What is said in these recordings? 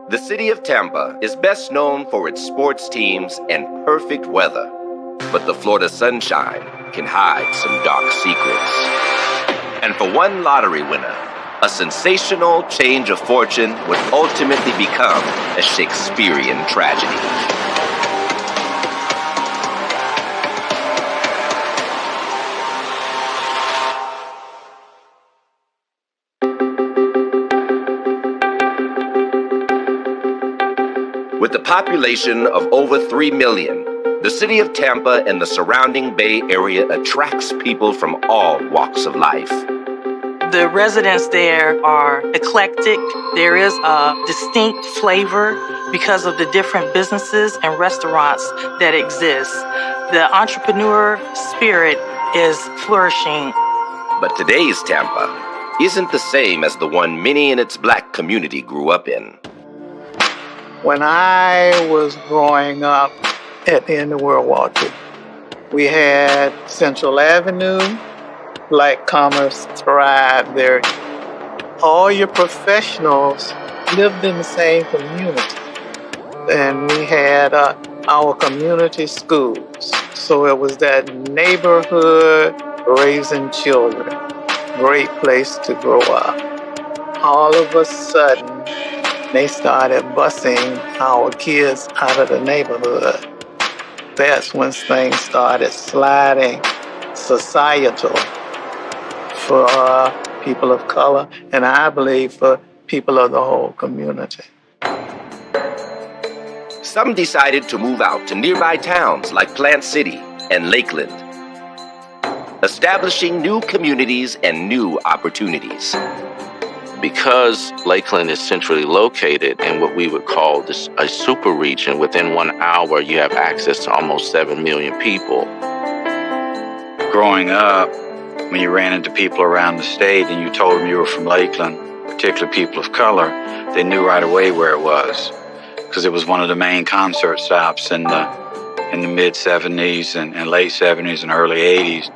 The city of Tampa is best known for its sports teams and perfect weather. But the Florida sunshine can hide some dark secrets. And for one lottery winner, a sensational change of fortune would ultimately become a Shakespearean tragedy. With a population of over 3 million, the city of Tampa and the surrounding Bay Area attracts people from all walks of life. The residents there are eclectic. There is a distinct flavor because of the different businesses and restaurants that exist. The entrepreneur spirit is flourishing. But today's Tampa isn't the same as the one many in its black community grew up in. When I was growing up at the end of World War II, we had Central Avenue. Black commerce thrived there. All your professionals lived in the same community. And we had our community schools. So it was that neighborhood raising children. Great place to grow up. All of a sudden, they started busing our kids out of the neighborhood. That's when things started sliding societal for people of color, and I believe for people of the whole community. Some decided to move out to nearby towns like Plant City and Lakeland, establishing new communities and new opportunities. Because Lakeland is centrally located in what we would call a super region, within 1 hour you have access to almost 7 million people. Growing up, when you ran into people around the state and you told them you were from Lakeland, particularly people of color, they knew right away where it was, because it was one of the main concert stops in the mid-'70s and late '70s and early '80s.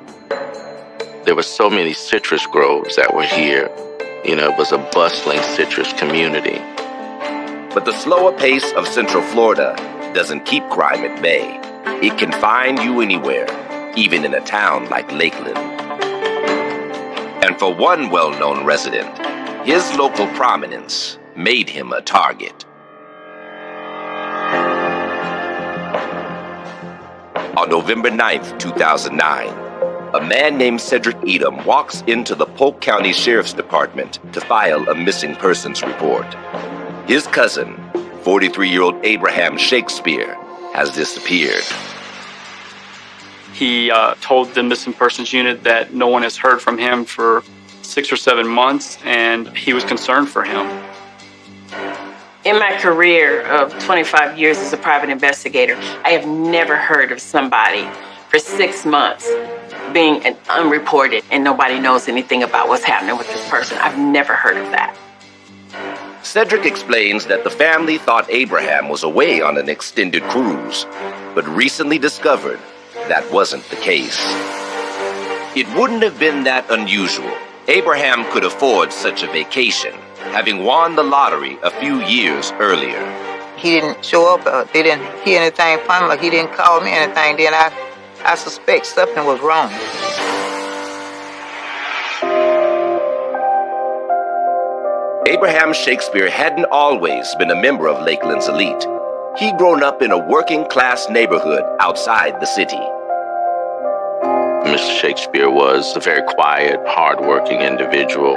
There were so many citrus groves that were here. You know, it was a bustling citrus community. But the slower pace of Central Florida doesn't keep crime at bay. It can find you anywhere, even in a town like Lakeland. And for one well-known resident, his local prominence made him a target. On November 9th, 2009, a man named Cedric Edom walks into the Polk County Sheriff's Department to file a missing persons report. His cousin, 43-year-old Abraham Shakespeare, has disappeared. He told the missing persons unit that no one has heard from him for 6 or 7 months, and he was concerned for him. In my career of 25 years as a private investigator, I have never heard of somebody for 6 months being unreported and nobody knows anything about what's happening with this person. I've never heard of that. Cedric explains that the family thought Abraham was away on an extended cruise, but recently discovered that wasn't the case. It wouldn't have been that unusual. Abraham could afford such a vacation, having won the lottery a few years earlier. He didn't show up, they didn't hear anything from him, like he didn't call me anything, then I suspect something was wrong. Abraham Shakespeare hadn't always been a member of Lakeland's elite. He'd grown up in a working-class neighborhood outside the city. Mr. Shakespeare was a very quiet, hardworking individual,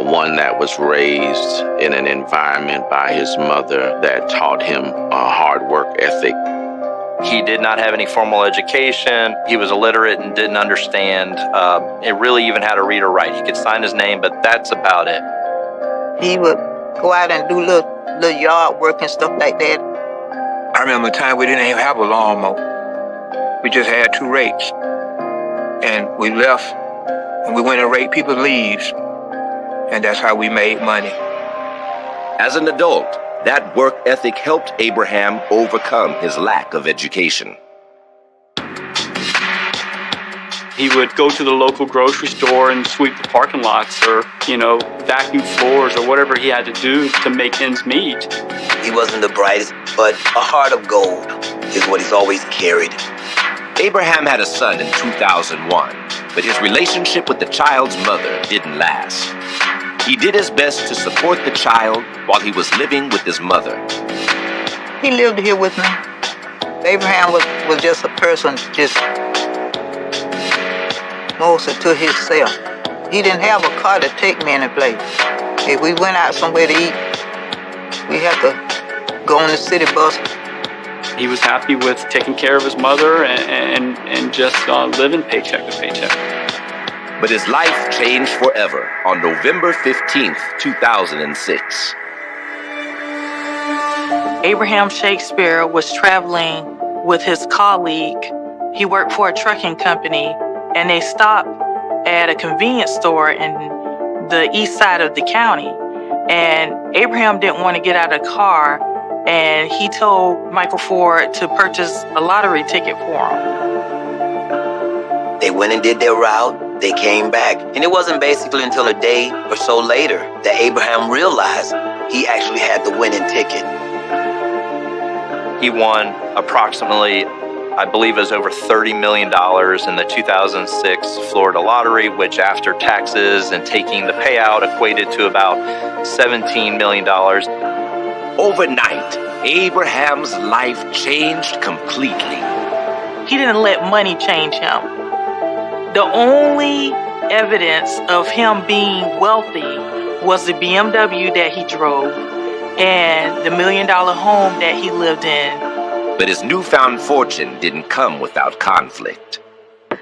one that was raised in an environment by his mother that taught him a hard work ethic. He did not have any formal education. He was illiterate and didn't understand. It really even had to read or write. He could sign his name, but that's about it. He would go out and do little yard work and stuff like that. I remember a time we didn't even have a lawnmower. We just had 2 rakes. And we left and we went and raked people's leaves. And that's how we made money. As an adult, that work ethic helped Abraham overcome his lack of education. He would go to the local grocery store and sweep the parking lots or, vacuum floors or whatever he had to do to make ends meet. He wasn't the brightest, but a heart of gold is what he's always carried. Abraham had a son in 2001, but his relationship with the child's mother didn't last. He did his best to support the child while he was living with his mother. He lived here with me. Abraham was just a person, just mostly to himself. He didn't have a car to take me any place. If we went out somewhere to eat, we had to go on the city bus. He was happy with taking care of his mother and just living paycheck to paycheck. But his life changed forever on November 15th, 2006. Abraham Shakespeare was traveling with his colleague. He worked for a trucking company, and they stopped at a convenience store in the east side of the county. And Abraham didn't want to get out of the car, and he told Michael Ford to purchase a lottery ticket for him. They went and did their route. They came back. And it wasn't basically until a day or so later that Abraham realized he actually had the winning ticket. He won approximately, I believe it was over $30 million in the 2006 Florida lottery, which after taxes and taking the payout equated to about $17 million. Overnight, Abraham's life changed completely. He didn't let money change him. The only evidence of him being wealthy was the BMW that he drove and the $1 million home that he lived in. But his newfound fortune didn't come without conflict.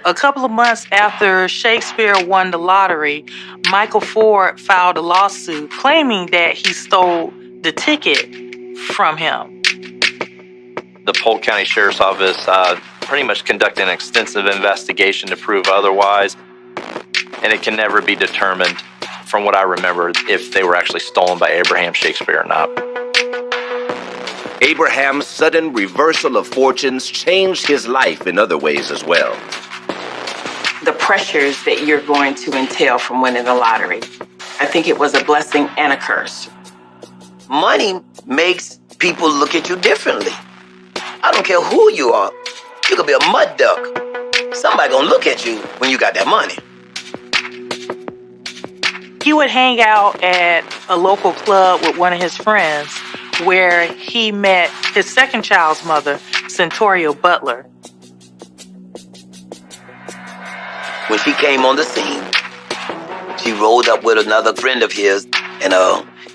A couple of months after Shakespeare won the lottery, Michael Ford filed a lawsuit claiming that he stole the ticket from him. The Polk County Sheriff's Office pretty much conducted an extensive investigation to prove otherwise, and it can never be determined, from what I remember, if they were actually stolen by Abraham Shakespeare or not. Abraham's sudden reversal of fortunes changed his life in other ways as well. The pressures that you're going to entail from winning the lottery, I think it was a blessing and a curse. Money makes people look at you differently. I don't care who you are. You could be a mud duck. Somebody gonna look at you when you got that money. He would hang out at a local club with one of his friends where he met his second child's mother, Centauria Butler. When she came on the scene, she rolled up with another friend of his, and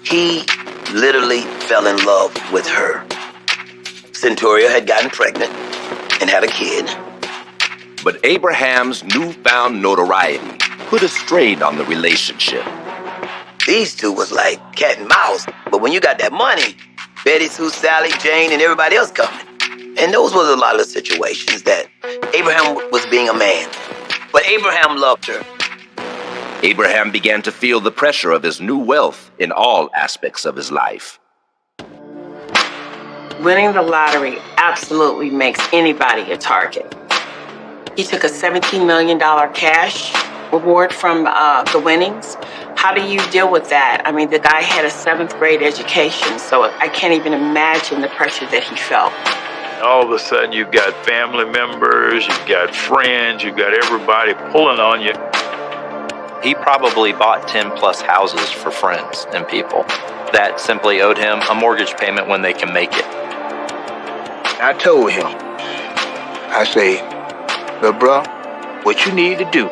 he literally fell in love with her. Centauria had gotten pregnant and had a kid. But Abraham's newfound notoriety put a strain on the relationship. These two was like cat and mouse, but when you got that money, Betty, Sue, Sally, Jane, and everybody else coming. And those was a lot of situations that Abraham was being a man. But Abraham loved her. Abraham began to feel the pressure of his new wealth in all aspects of his life. Winning the lottery absolutely makes anybody a target. He took a $17 million cash reward from the winnings. How do you deal with that? I mean, the guy had a 7th grade education, so I can't even imagine the pressure that he felt. All of a sudden, you've got family members, you've got friends, you've got everybody pulling on you. He probably bought 10 plus houses for friends and people that simply owed him a mortgage payment when they can make it. I told him, I say, "Little bro, what you need to do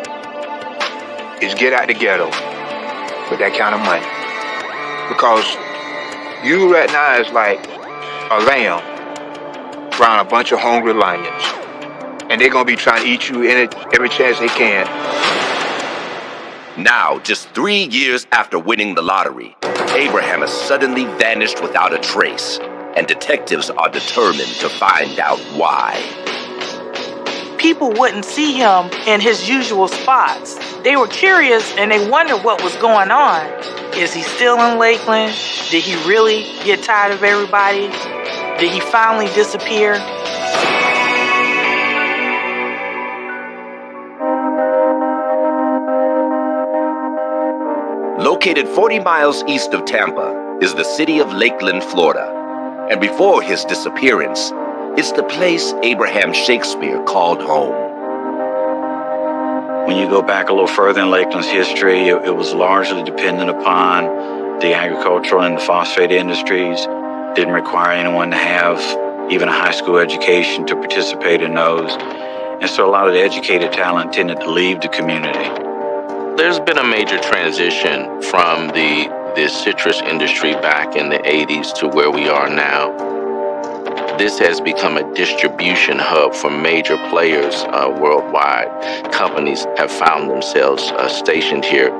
is get out the ghetto with that kind of money. Because you right now is like a lamb around a bunch of hungry lions. And they're going to be trying to eat you every chance they can." Now, just 3 years after winning the lottery, Abraham has suddenly vanished without a trace, and detectives are determined to find out why. People wouldn't see him in his usual spots. They were curious and they wondered what was going on. Is he still in Lakeland? Did he really get tired of everybody? Did he finally disappear? Located 40 miles east of Tampa is the city of Lakeland, Florida. And before his disappearance, it's the place Abraham Shakespeare called home. When you go back a little further in Lakeland's history, it was largely dependent upon the agricultural and the phosphate industries. Didn't require anyone to have even a high school education to participate in those. And so a lot of the educated talent tended to leave the community. There's been a major transition from the citrus industry back in the 80s to where we are now. This has become a distribution hub for major players worldwide. Companies have found themselves stationed here.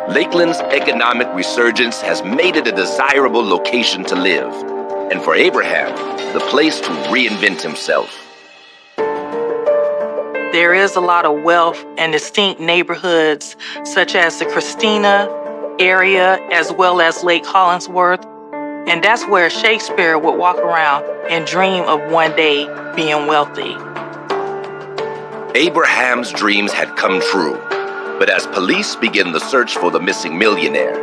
Lakeland's economic resurgence has made it a desirable location to live, and for Abraham, the place to reinvent himself. There is a lot of wealth and distinct neighborhoods, such as the Christina area, as well as Lake Hollingsworth. And that's where Shakespeare would walk around and dream of one day being wealthy. Abraham's dreams had come true, but as police begin the search for the missing millionaire,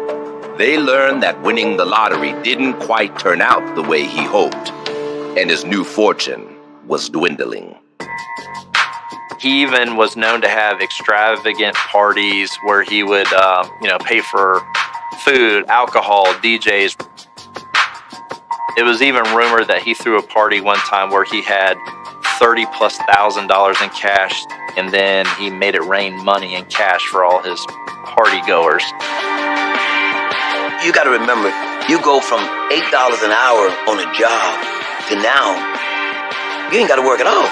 they learned that winning the lottery didn't quite turn out the way he hoped, and his new fortune was dwindling. He even was known to have extravagant parties where he would, pay for food, alcohol, DJs. It was even rumored that he threw a party one time where he had $30,000+ in cash, and then he made it rain money in cash for all his party goers. You got to remember, you go from $8 an hour on a job to now, you ain't got to work at all.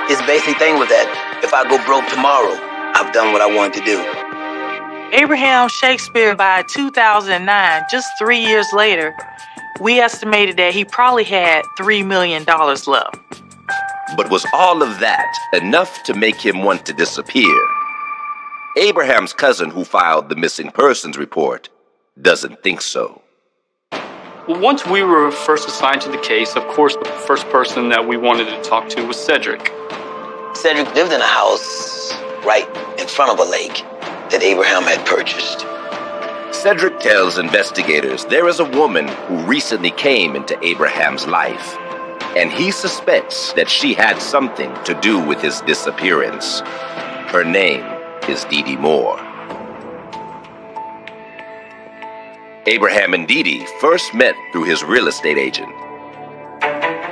His basic thing was that if I go broke tomorrow, I've done what I wanted to do. Abraham Shakespeare, by 2009, just 3 years later, we estimated that he probably had $3 million left. But was all of that enough to make him want to disappear? Abraham's cousin, who filed the missing persons report, doesn't think so. Well, once we were first assigned to the case, of course, the first person that we wanted to talk to was Cedric. Cedric lived in a house right in front of a lake that Abraham had purchased. Cedric tells investigators there is a woman who recently came into Abraham's life, and he suspects that she had something to do with his disappearance. Her name is Dee Dee Moore. Abraham and Dee Dee first met through his real estate agent.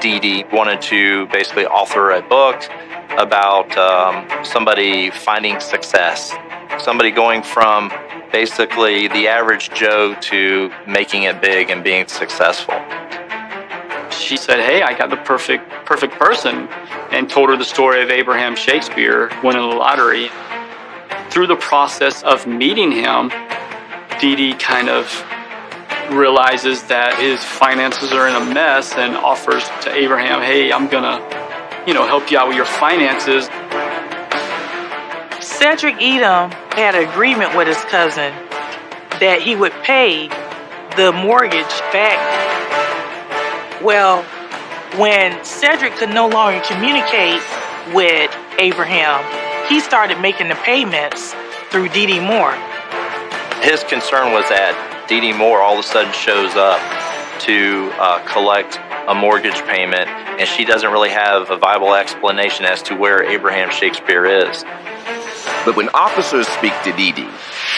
Dee Dee wanted to basically author a book about somebody finding success, somebody going from basically the average Joe to making it big and being successful. She said, hey, I got the perfect person, and told her the story of Abraham Shakespeare winning the lottery. Through the process of meeting him, Dee Dee kind of realizes that his finances are in a mess and offers to Abraham, hey, I'm gonna, help you out with your finances. Cedric Edom had an agreement with his cousin that he would pay the mortgage back. Well, when Cedric could no longer communicate with Abraham, he started making the payments through Dee Dee Moore. His concern was that Dee Dee Moore all of a sudden shows up to collect a mortgage payment, and she doesn't really have a viable explanation as to where Abraham Shakespeare is. But when officers speak to Dee Dee,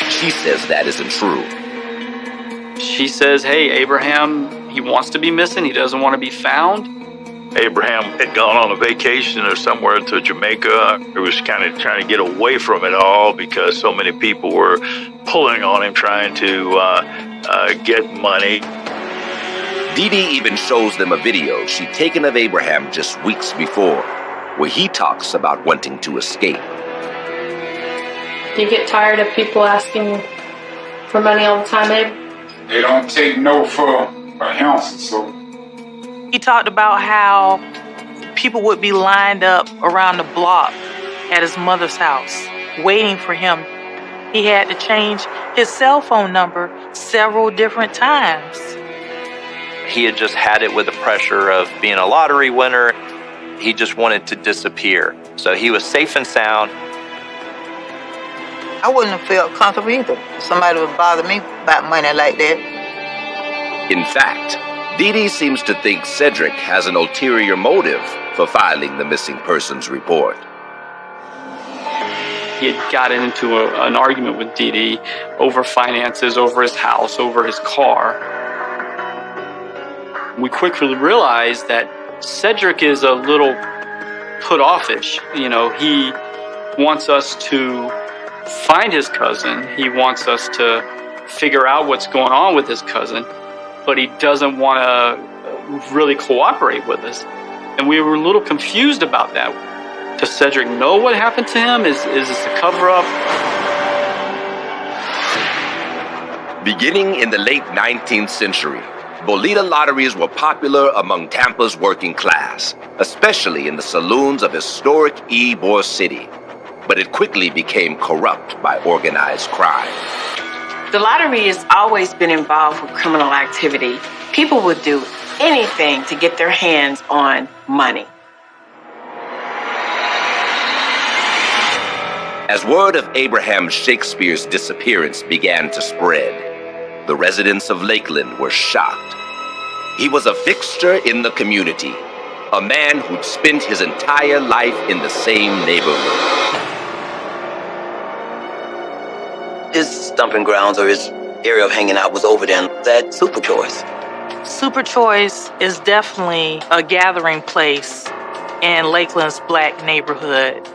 she says that isn't true. She says, hey, Abraham, he wants to be missing. He doesn't want to be found. Abraham had gone on a vacation or somewhere to Jamaica. He was kind of trying to get away from it all because so many people were pulling on him, trying to get money. Dee Dee even shows them a video she'd taken of Abraham just weeks before, where he talks about wanting to escape. Do you get tired of people asking for money all the time, Abe? They don't take no for an ounce, so. He talked about how people would be lined up around the block at his mother's house, waiting for him. He had to change his cell phone number several different times. He had just had it with the pressure of being a lottery winner. He just wanted to disappear. So he was safe and sound. I wouldn't have felt comfortable either if somebody would bother me about money like that. In fact, Dee Dee seems to think Cedric has an ulterior motive for filing the missing persons report. He had gotten into an argument with Dee Dee over finances, over his house, over his car. We quickly realized that Cedric is a little put offish. You know, he wants us to find his cousin. He wants us to figure out what's going on with his cousin, but he doesn't want to really cooperate with us. And we were a little confused about that. Does Cedric know what happened to him? Is this a cover-up? Beginning in the late 19th century, bolita lotteries were popular among Tampa's working class, especially in the saloons of historic Ybor City. But it quickly became corrupt by organized crime. The lottery has always been involved with criminal activity. People would do anything to get their hands on money. As word of Abraham Shakespeare's disappearance began to spread, the residents of Lakeland were shocked. He was a fixture in the community, a man who'd spent his entire life in the same neighborhood. His stomping grounds or his area of hanging out was over there at Super Choice. Super Choice is definitely a gathering place in Lakeland's black neighborhood.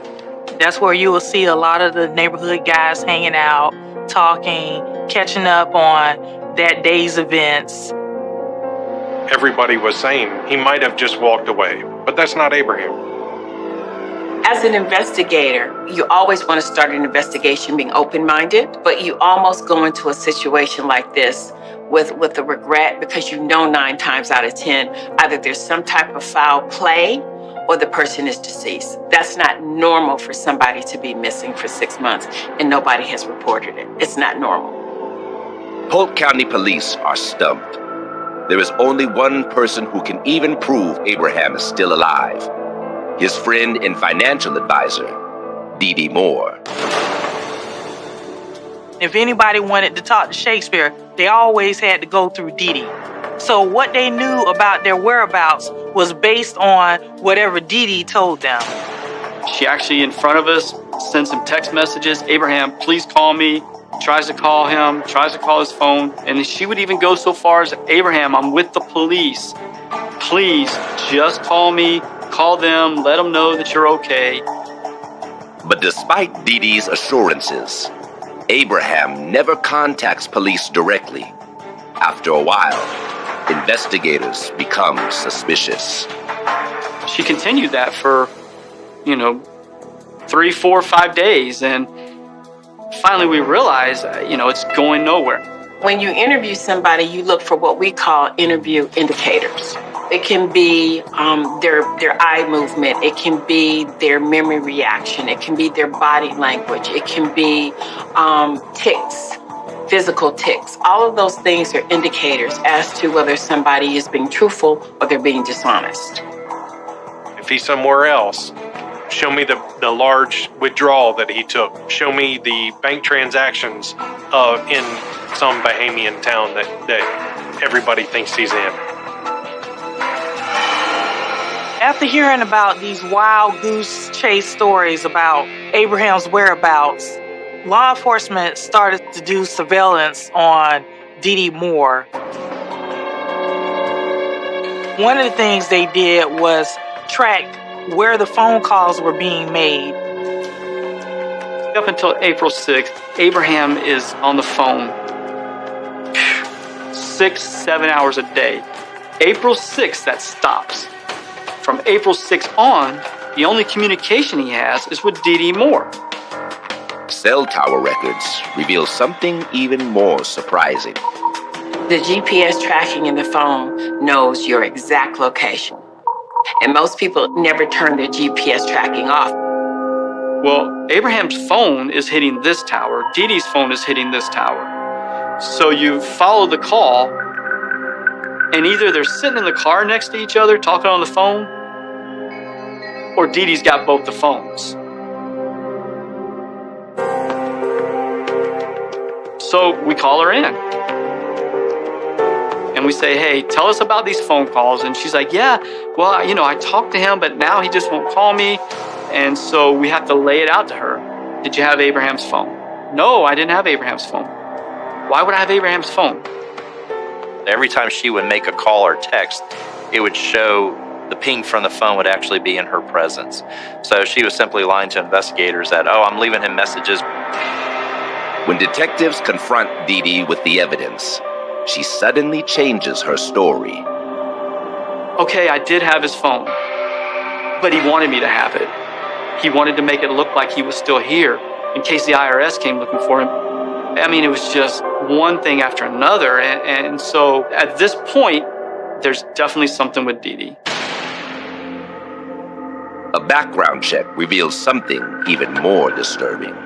That's where you will see a lot of the neighborhood guys hanging out, talking, catching up on that day's events. Everybody was saying he might have just walked away, but that's not Abraham. As an investigator, you always want to start an investigation being open-minded, but you almost go into a situation like this with a regret because you know 9 times out of 10, either there's some type of foul play or the person is deceased. That's not normal for somebody to be missing for 6 months and nobody has reported it. It's not normal. Polk County Police are stumped. There is only one person who can even prove Abraham is still alive. His friend and financial advisor, Dee Dee Moore. If anybody wanted to talk to Shakespeare, they always had to go through Dee Dee. So what they knew about their whereabouts was based on whatever Dee Dee told them. She actually, in front of us, sends some text messages. Abraham, please call me. Tries to call him, tries to call his phone. And she would even go so far as, Abraham, I'm with the police. Please, just call me, call them, let them know that you're okay. But despite Dee Dee's assurances, Abraham never contacts police directly. After a while, investigators become suspicious. She continued that for, 3, 4, 5 days. And finally we realized, it's going nowhere. When you interview somebody, you look for what we call interview indicators. It can be their eye movement. It can be their memory reaction. It can be their body language. It can be tics, physical tics. All of those things are indicators as to whether somebody is being truthful or they're being dishonest. If he's somewhere else, show me the large withdrawal that he took. Show me the bank transactions in some Bahamian town that everybody thinks he's in. After hearing about these wild goose chase stories about Abraham's whereabouts, law enforcement started to do surveillance on Dee Dee Moore. One of the things they did was track where the phone calls were being made. Up until April 6th, Abraham is on the phone 6-7 hours a day. April 6th, that stops. From April 6th on, the only communication he has is with Dee Dee Moore. Cell tower records reveal something even more surprising. The GPS tracking in the phone knows your exact location. And most people never turn their GPS tracking off. Well, Abraham's phone is hitting this tower. Dee Dee's phone is hitting this tower. So you follow the call, and either they're sitting in the car next to each other talking on the phone, or Dee Dee's got both the phones. So we call her in. And And we say, hey, tell us about these phone calls. And she's like, yeah, well, I talked to him, but now he just won't call me. And so we have to lay it out to her. Did you have Abraham's phone? No, I didn't have Abraham's phone. Why would I have Abraham's phone? Every time she would make a call or text, it would show the ping from the phone would actually be in her presence. So she was simply lying to investigators that, I'm leaving him messages. When detectives confront Dee Dee with the evidence, she suddenly changes her story. Okay, I did have his phone, but he wanted me to have it. He wanted to make it look like he was still here in case the IRS came looking for him. I mean, it was just one thing after another. And so at this point, there's definitely something with Dee Dee. A background check reveals something even more disturbing.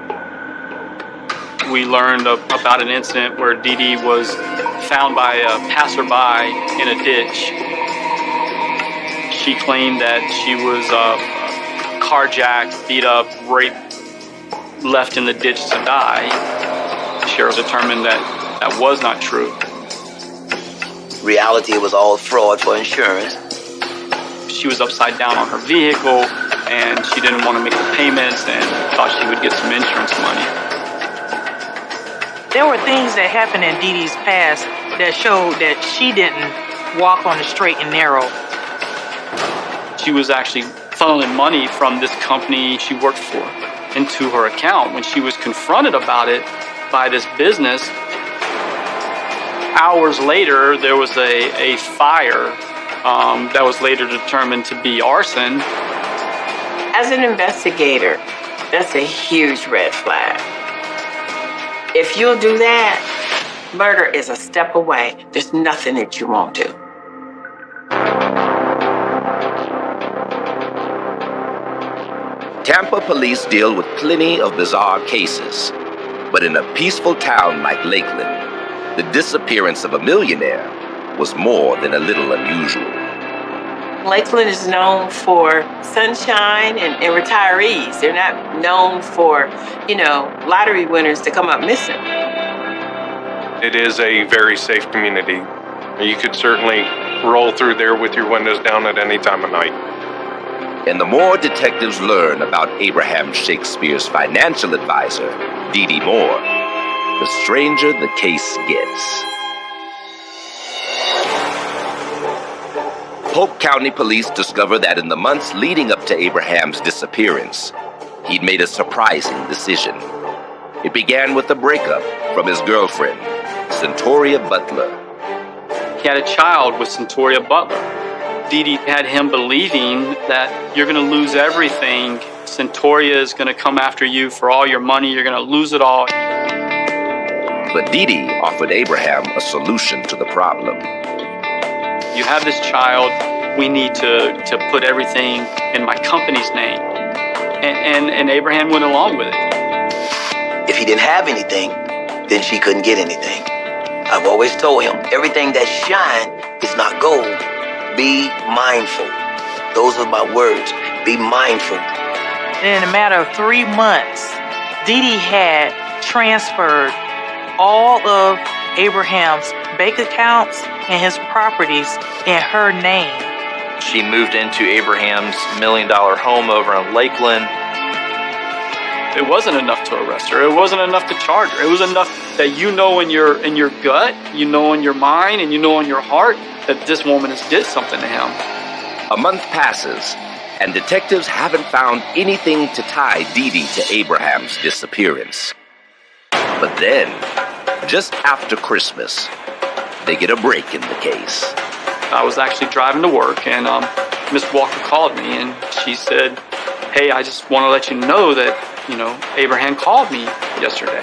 We learned about an incident where Dee Dee was found by a passerby in a ditch. She claimed that she was carjacked, beat up, raped, left in the ditch to die. Sheriff determined that was not true. Reality, it was all fraud for insurance. She was upside down on her vehicle, and she didn't want to make the payments and thought she would get some insurance money. There were things that happened in Dee Dee's past that showed that she didn't walk on the straight and narrow. She was actually funneling money from this company she worked for into her account. When she was confronted about it by this business, hours later, there was a fire that was later determined to be arson. As an investigator, that's a huge red flag. If you'll do that, murder is a step away. There's nothing that you won't do. Tampa police deal with plenty of bizarre cases, but in a peaceful town like Lakeland, the disappearance of a millionaire was more than a little unusual. Lakeland is known for sunshine and retirees. They're not known for, lottery winners to come up missing. It is a very safe community. You could certainly roll through there with your windows down at any time of night. And the more detectives learn about Abraham Shakespeare's financial advisor, Dee Dee Moore, the stranger the case gets. Polk County Police discover that in the months leading up to Abraham's disappearance, he'd made a surprising decision. It began with a breakup from his girlfriend, Centoria Butler. He had a child with Centoria Butler. Dee Dee had him believing that you're going to lose everything. Centoria is going to come after you for all your money. You're going to lose it all. But Dee Dee offered Abraham a solution to the problem. You have this child. We need to put everything in my company's name. And Abraham went along with it. If he didn't have anything, then she couldn't get anything. I've always told him, everything that shine is not gold. Be mindful. Those are my words. Be mindful. And in a matter of 3 months, Dee Dee had transferred all of Abraham's bank accounts and his properties in her name. She moved into Abraham's $1 million home over in Lakeland. It wasn't enough to arrest her. It wasn't enough to charge her. It was enough that in your gut, in your mind, and in your heart that this woman has did something to him. A month passes, and detectives haven't found anything to tie Dee Dee to Abraham's disappearance. But then, just after Christmas, they get a break in the case. I was actually driving to work, and Miss Walker called me, and she said, hey, I just want to let you know that, Abraham called me yesterday.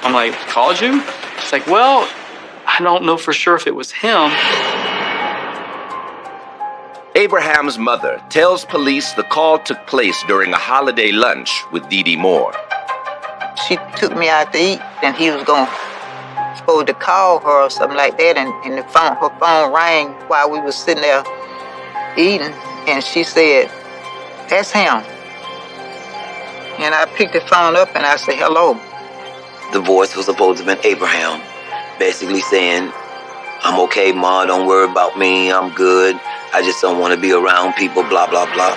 I'm like, called you? She's like, well, I don't know for sure if it was him. Abraham's mother tells police the call took place during a holiday lunch with Dee Dee Moore. She took me out to eat, and he was supposed to call her or something like that, and her phone rang while we was sitting there eating, and she said, that's him. And I picked the phone up and I said, hello. The voice was supposed to have been Abraham, basically saying, I'm okay, Ma, don't worry about me, I'm good. I just don't want to be around people, blah, blah, blah.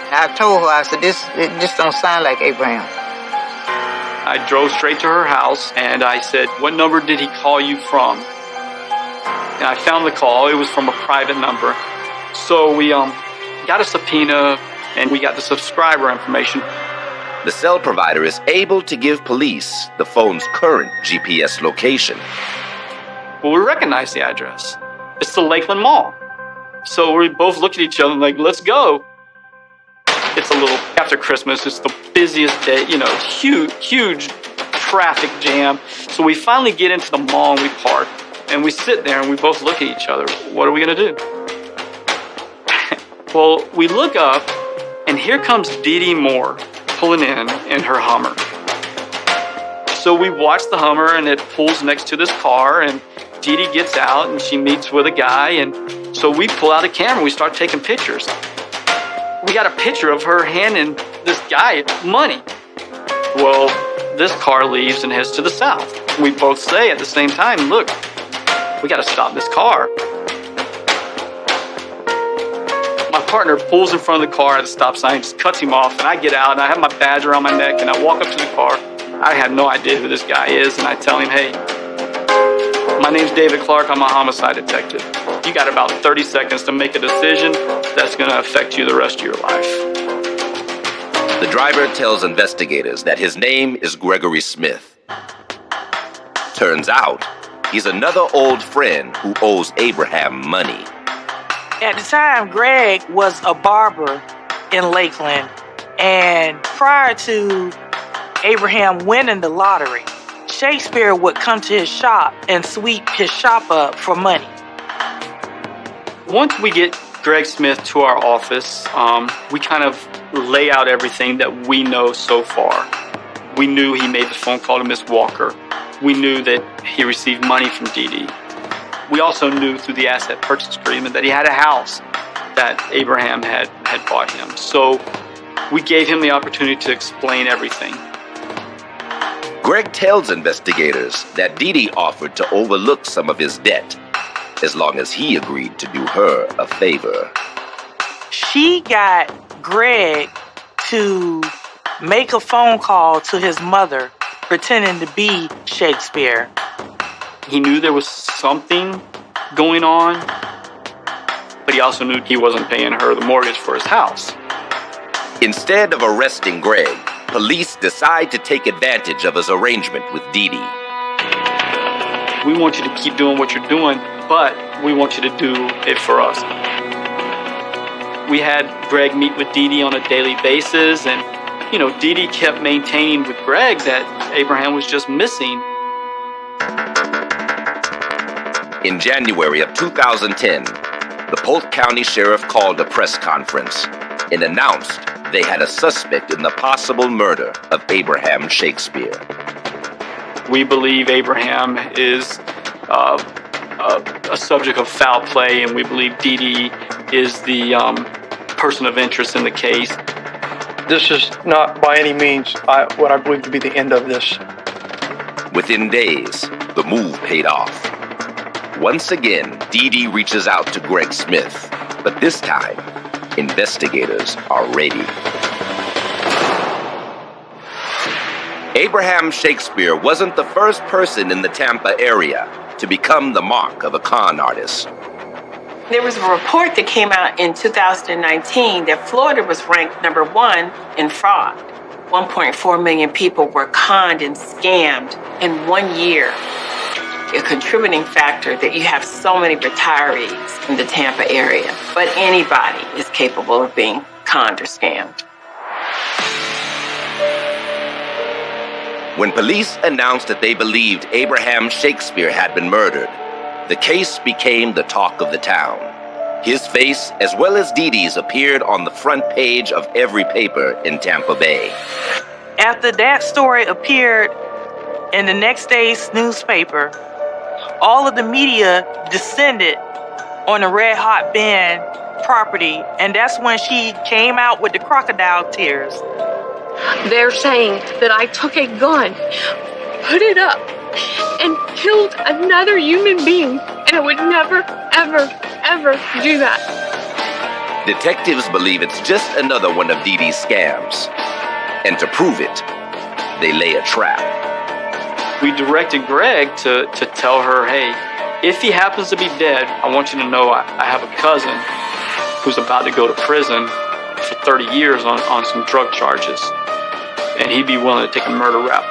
I told her, I said, this don't sound like Abraham. I drove straight to her house and I said, what number did he call you from? And I found the call. It was from a private number. So we got a subpoena and we got the subscriber information. The cell provider is able to give police the phone's current GPS location. Well, we recognize the address. It's the Lakeland Mall. So we both looked at each other and like, let's go. It's a little after Christmas. It's the busiest day, huge traffic jam. So we finally get into the mall and we park and we sit there and we both look at each other. What are we going to do? Well, we look up and here comes Dee Dee Moore pulling in her Hummer. So we watch the Hummer and it pulls next to this car and Dee Dee gets out and she meets with a guy. And so we pull out a camera. We start taking pictures. We got a picture of her handing this guy money. Well, this car leaves and heads to the south. We both say at the same time, look, we got to stop this car. My partner pulls in front of the car at a stop sign, just cuts him off, and I get out and I have my badge around my neck and I walk up to the car. I have no idea who this guy is, and I tell him, hey, my name's David Clark, I'm a homicide detective. You got about 30 seconds to make a decision that's going to affect you the rest of your life. The driver tells investigators that his name is Gregory Smith. Turns out, he's another old friend who owes Abraham money. At the time, Greg was a barber in Lakeland, and prior to Abraham winning the lottery, Shakespeare would come to his shop and sweep his shop up for money. Once we get Greg Smith to our office, we kind of lay out everything that we know so far. We knew he made the phone call to Miss Walker. We knew that he received money from Dee Dee. We also knew through the asset purchase agreement that he had a house that Abraham had bought him. So we gave him the opportunity to explain everything. Greg tells investigators that Dee Dee offered to overlook some of his debt as long as he agreed to do her a favor. She got Greg to make a phone call to his mother, pretending to be Shakespeare. He knew there was something going on, but he also knew he wasn't paying her the mortgage for his house. Instead of arresting Greg, police decide to take advantage of his arrangement with Dee Dee. We want you to keep doing what you're doing, but we want you to do it for us. We had Greg meet with Dee Dee on a daily basis, and, Dee Dee kept maintaining with Greg that Abraham was just missing. In January of 2010, the Polk County Sheriff called a press conference and announced they had a suspect in the possible murder of Abraham Shakespeare. We believe Abraham is a subject of foul play, and we believe Dee Dee is the person of interest in the case. This is not by any means what I believe to be the end of this. Within days, the move paid off. Once again, Dee Dee reaches out to Greg Smith, but this time, investigators are ready. Abraham Shakespeare wasn't the first person in the Tampa area to become the mark of a con artist. There was a report that came out in 2019 that Florida was ranked number 1 in fraud. 1.4 million people were conned and scammed in 1 year. A contributing factor that you have so many retirees in the Tampa area, but anybody is capable of being conned or scammed. When police announced that they believed Abraham Shakespeare had been murdered, the case became the talk of the town. His face, as well as Dee Dee's, appeared on the front page of every paper in Tampa Bay. After that story appeared in the next day's newspaper, all of the media descended on the Red Hot Band property, and that's when she came out with the crocodile tears. They're saying that I took a gun, put it up and killed another human being. And I would never, ever, ever do that. Detectives believe it's just another one of Dee Dee's scams. And to prove it, they lay a trap. We directed Greg to tell her, hey, if he happens to be dead, I want you to know I have a cousin who's about to go to prison for 30 years on some drug charges. And he'd be willing to take a murder rap.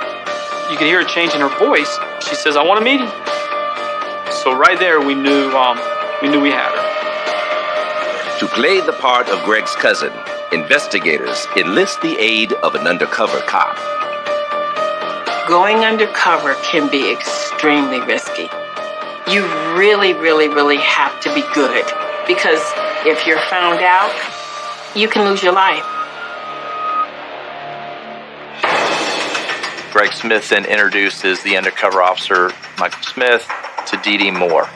You could hear a change in her voice. She says, I want to meet him. So right there, we knew we had her. To play the part of Greg's cousin, investigators enlist the aid of an undercover cop. Going undercover can be extremely risky. You really, really, really have to be good, because if you're found out, you can lose your life. Greg Smith then introduces the undercover officer, Michael Smith, to Dee Dee Moore.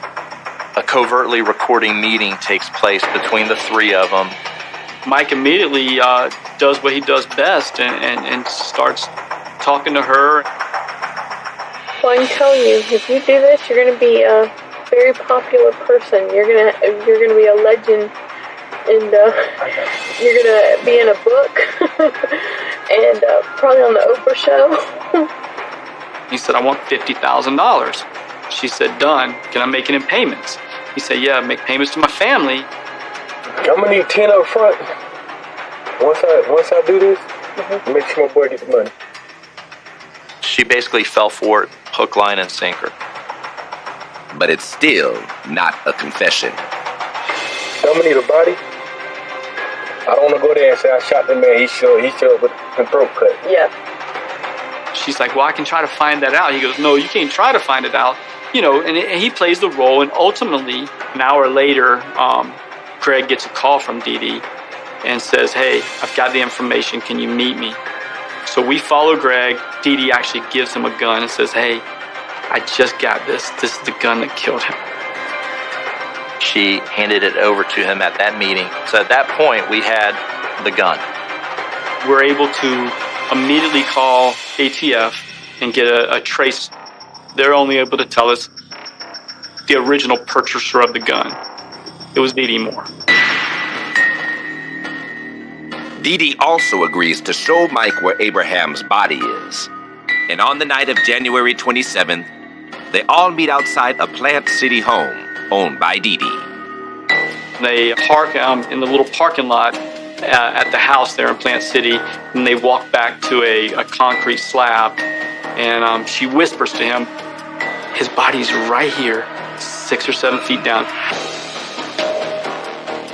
A covertly recording meeting takes place between the three of them. Mike immediately does what he does best and starts talking to her. Well, I can tell you, if you do this, you're going to be a very popular person. You're gonna be a legend, and you're gonna be in a book, and probably on the Oprah show. He said, I want $50,000. She said, done. Can I make it in payments? He said, yeah, make payments to my family. I'm gonna need 10 up front. Once I do this, make sure my boy gets the money. She basically fell for it, hook, line, and sinker. But it's still not a confession. I'm gonna need a body. I don't wanna go there and say I shot the man. He showed up with a throat cut. Yeah. She's like, well, I can try to find that out. He goes, no, you can't try to find it out. You know, and he plays the role, and ultimately, an hour later, Greg gets a call from Dee Dee and says, hey, I've got the information, can you meet me? So we follow Greg. Dee Dee actually gives him a gun and says, hey, I just got this. This is the gun that killed him. She handed it over to him at that meeting. So at that point, we had the gun. We're able to immediately call ATF and get a trace. They're only able to tell us the original purchaser of the gun. It was Dee Dee Moore. Dee Dee also agrees to show Mike where Abraham's body is. And on the night of January 27th, they all meet outside a Plant City home owned by Dee Dee. They park in the little parking lot at the house there in Plant City, and they walk back to a concrete slab, and she whispers to him, his body's right here, 6 or 7 feet down.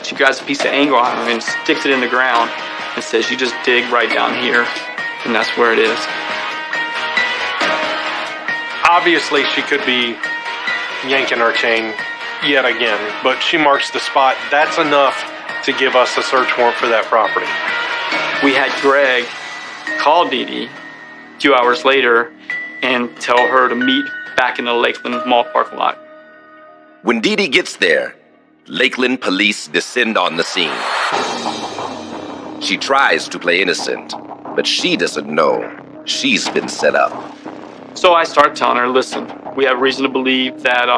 She grabs a piece of angle iron and sticks it in the ground and says, you just dig right down here, and that's where it is. Obviously, she could be yanking her chain yet again, but she marks the spot. That's enough to give us a search warrant for that property. We had Greg call Dee Dee a few hours later and tell her to meet back in the Lakeland Mall parking lot. When Dee Dee gets there, Lakeland police descend on the scene. She tries to play innocent, but she doesn't know she's been set up. So I start telling her, listen, we have reason to believe that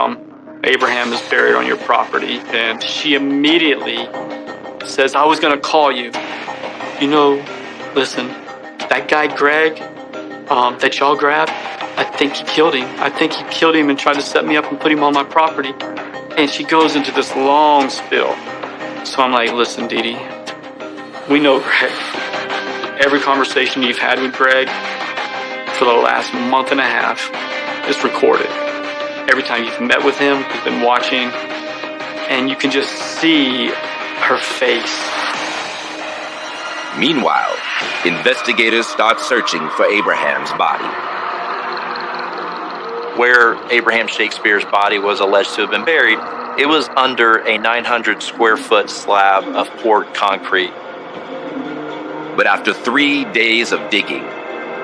Abraham is buried on your property. And she immediately says, I was going to call you. You know, listen, that guy Greg that y'all grabbed, I think he killed him. I think he killed him and tried to set me up and put him on my property. And she goes into this long spiel. So I'm like, listen, Dee Dee, we know Greg. Every conversation you've had with Greg for the last month and a half is recorded. Every time you've met with him, we've been watching, and you can just see her face. Meanwhile, investigators start searching for Abraham's body. Where Abraham Shakespeare's body was alleged to have been buried, it was under a 900 square foot slab of poured concrete. But after 3 days of digging,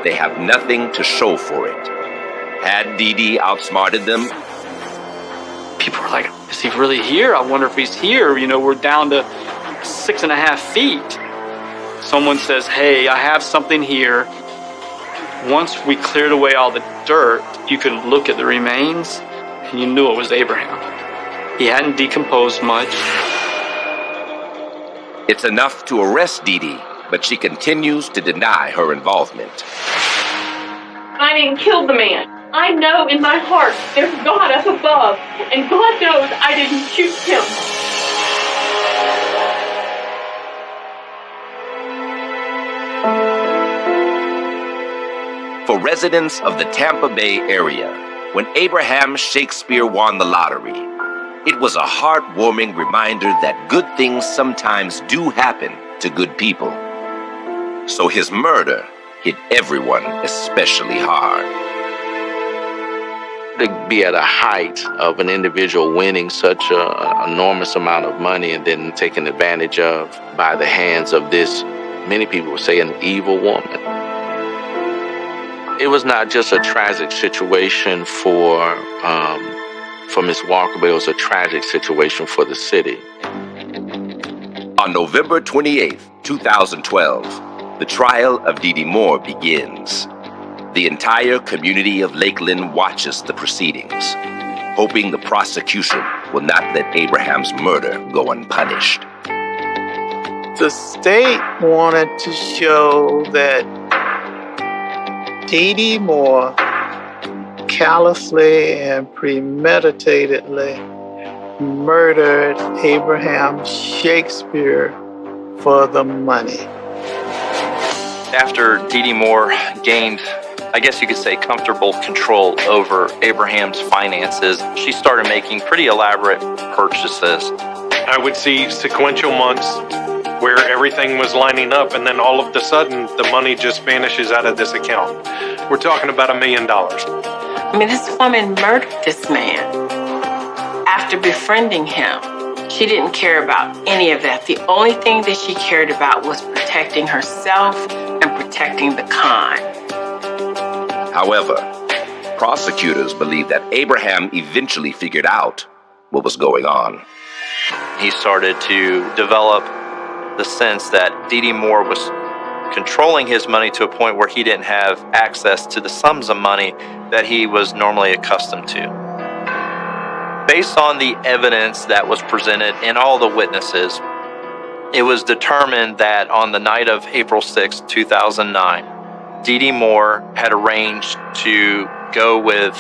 they have nothing to show for it. Had Dee Dee outsmarted them? People were like, is he really here? I wonder if he's here. You know, we're down to 6.5 feet. Someone says, hey, I have something here. Once we cleared away all the dirt, you could look at the remains and you knew it was Abraham. He hadn't decomposed much. It's enough to arrest Dee Dee, but she continues to deny her involvement. I didn't kill the man. I know in my heart there's God up above, and God knows I didn't shoot him. For residents of the Tampa Bay area, when Abraham Shakespeare won the lottery, it was a heartwarming reminder that good things sometimes do happen to good people. So his murder hit everyone especially hard. To be at a height of an individual winning such an enormous amount of money and then taken advantage of by the hands of this, many people would say, an evil woman. It was not just a tragic situation for Miss Walker, but it was a tragic situation for the city. On November 28, 2012, the trial of Dee Dee Moore begins. The entire community of Lakeland watches the proceedings, hoping the prosecution will not let Abraham's murder go unpunished. The state wanted to show that Dee Dee Moore callously and premeditatedly murdered Abraham Shakespeare for the money. After Dee Dee Moore gained, I guess you could say, comfortable control over Abraham's finances, she started making pretty elaborate purchases. I would see sequential months where everything was lining up, and then all of a sudden, the money just vanishes out of this account. We're talking about $1 million. I mean, this woman murdered this man after befriending him. She didn't care about any of that. The only thing that she cared about was protecting herself and protecting the con. However, prosecutors believe that Abraham eventually figured out what was going on. He started to develop the sense that Dee Dee Moore was controlling his money to a point where he didn't have access to the sums of money that he was normally accustomed to. Based on the evidence that was presented and all the witnesses, it was determined that on the night of April 6, 2009, Dee Dee Moore had arranged to go with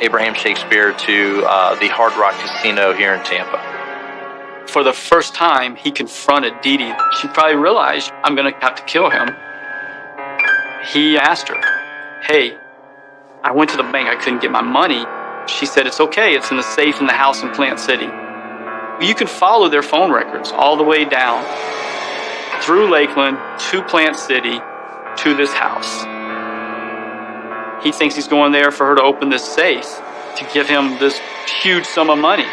Abraham Shakespeare to the Hard Rock Casino here in Tampa. For the first time, he confronted Dee Dee. She probably realized, I'm going to have to kill him. He asked her, hey, I went to the bank, I couldn't get my money. She said, it's okay, it's in the safe in the house in Plant City. You can follow their phone records all the way down through Lakeland to Plant City to this house. He thinks he's going there for her to open this safe to give him this huge sum of money.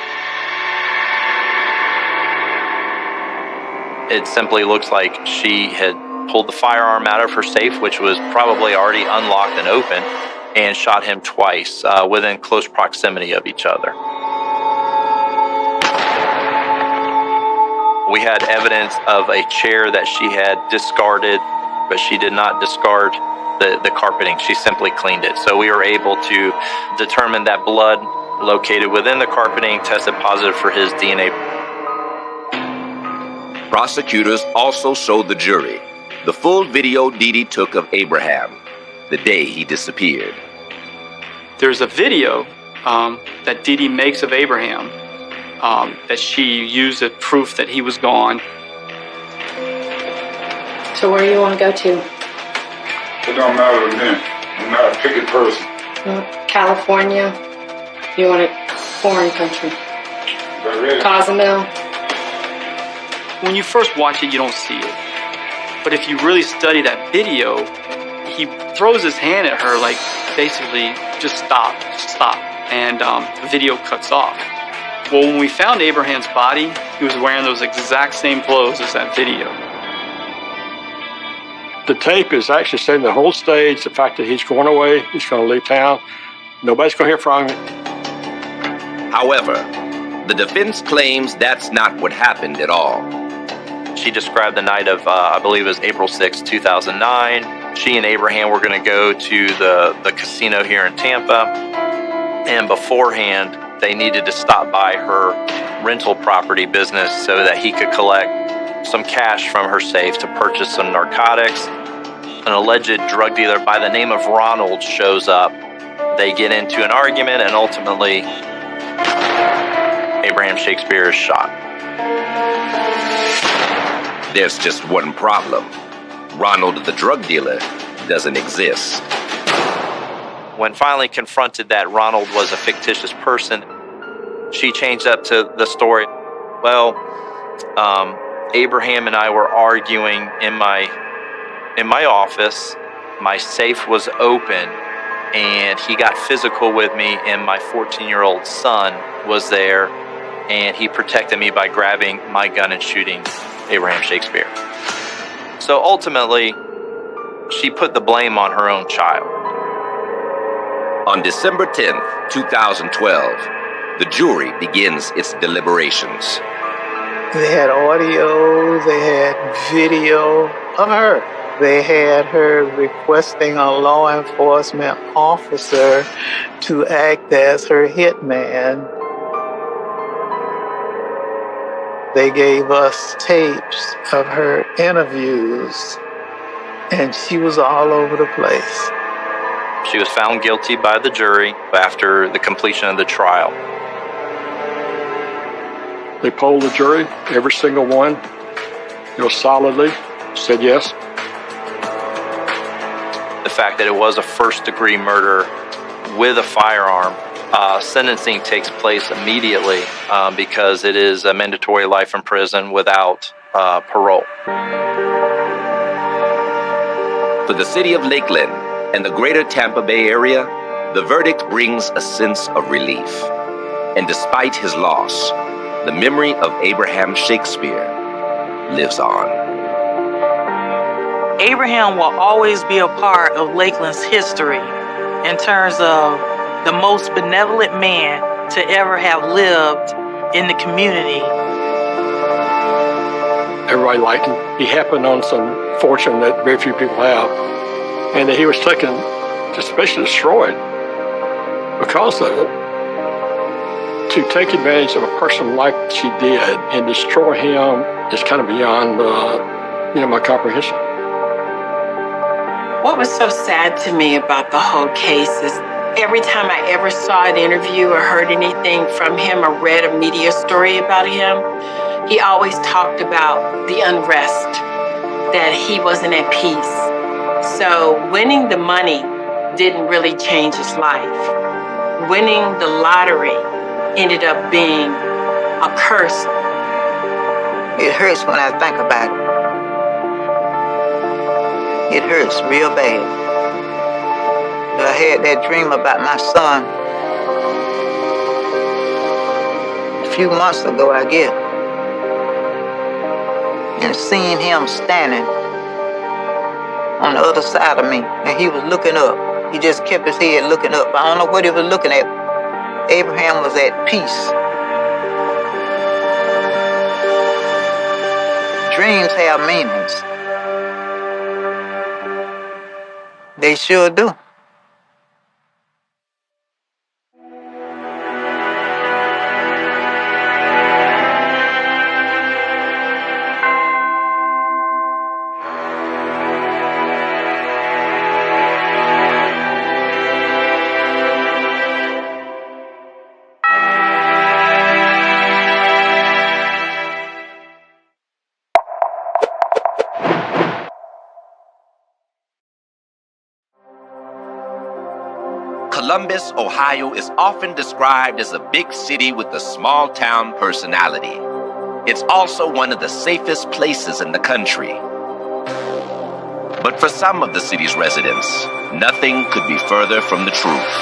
It simply looks like she had pulled the firearm out of her safe, which was probably already unlocked and open, and shot him twice within close proximity of each other. We had evidence of a chair that she had discarded, but she did not discard the carpeting. She simply cleaned it. So we were able to determine that blood located within the carpeting tested positive for his DNA. Prosecutors also showed the jury the full video Dee Dee took of Abraham the day he disappeared. There's a video that Dee Dee makes of Abraham that she used as proof that he was gone. So where do you want to go to? It don't matter to me. I'm not a picky person. California. You want a foreign country? Cozumel. When you first watch it, you don't see it. But if you really study that video, he throws his hand at her like, basically, just stop. And the video cuts off. Well, when we found Abraham's body, he was wearing those exact same clothes as that video. The tape is actually setting the whole stage, the fact that he's going away, he's going to leave town. Nobody's going to hear from him. However, the defense claims that's not what happened at all. She described the night of, I believe it was April 6, 2009. She and Abraham were going to go to the casino here in Tampa, and beforehand, they needed to stop by her rental property business so that he could collect some cash from her safe to purchase some narcotics. An alleged drug dealer by the name of Ronald shows up. They get into an argument, and ultimately, Abraham Shakespeare is shot. There's just one problem. Ronald the drug dealer doesn't exist. When finally confronted that Ronald was a fictitious person, she changed up to the story. Well, Abraham and I were arguing in my office. My safe was open, and he got physical with me, and my 14-year-old son was there, and he protected me by grabbing my gun and shooting Abraham Shakespeare. So ultimately, she put the blame on her own child. On December 10th, 2012, the jury begins its deliberations. They had audio, they had video of her. They had her requesting a law enforcement officer to act as her hitman. They gave us tapes of her interviews, and she was all over the place. She was found guilty by the jury after the completion of the trial. They polled the jury, every single one, solidly said yes. The fact that it was a first-degree murder with a firearm, sentencing takes place immediately because it is a mandatory life in prison without parole. For the city of Lakeland and the greater Tampa Bay area, the verdict brings a sense of relief. And despite his loss, the memory of Abraham Shakespeare lives on. Abraham will always be a part of Lakeland's history in terms of the most benevolent man to ever have lived in the community. Everybody liked him. He happened on some fortune that very few people have, and that he was taken, especially destroyed because of it. To take advantage of a person like she did and destroy him is kind of beyond, my comprehension. What was so sad to me about the whole case is every time I ever saw an interview or heard anything from him or read a media story about him, he always talked about the unrest, that he wasn't at peace. So winning the money didn't really change his life. Winning the lottery ended up being a curse. It hurts when I think about it. It hurts real bad. I had that dream about my son a few months ago, I guess. And seeing him standing on the other side of me, and he was looking up. He just kept his head looking up. I don't know what he was looking at. Abraham was at peace. Dreams have meanings. They sure do. Columbus, Ohio is often described as a big city with a small town personality. It's also one of the safest places in the country. But for some of the city's residents, nothing could be further from the truth.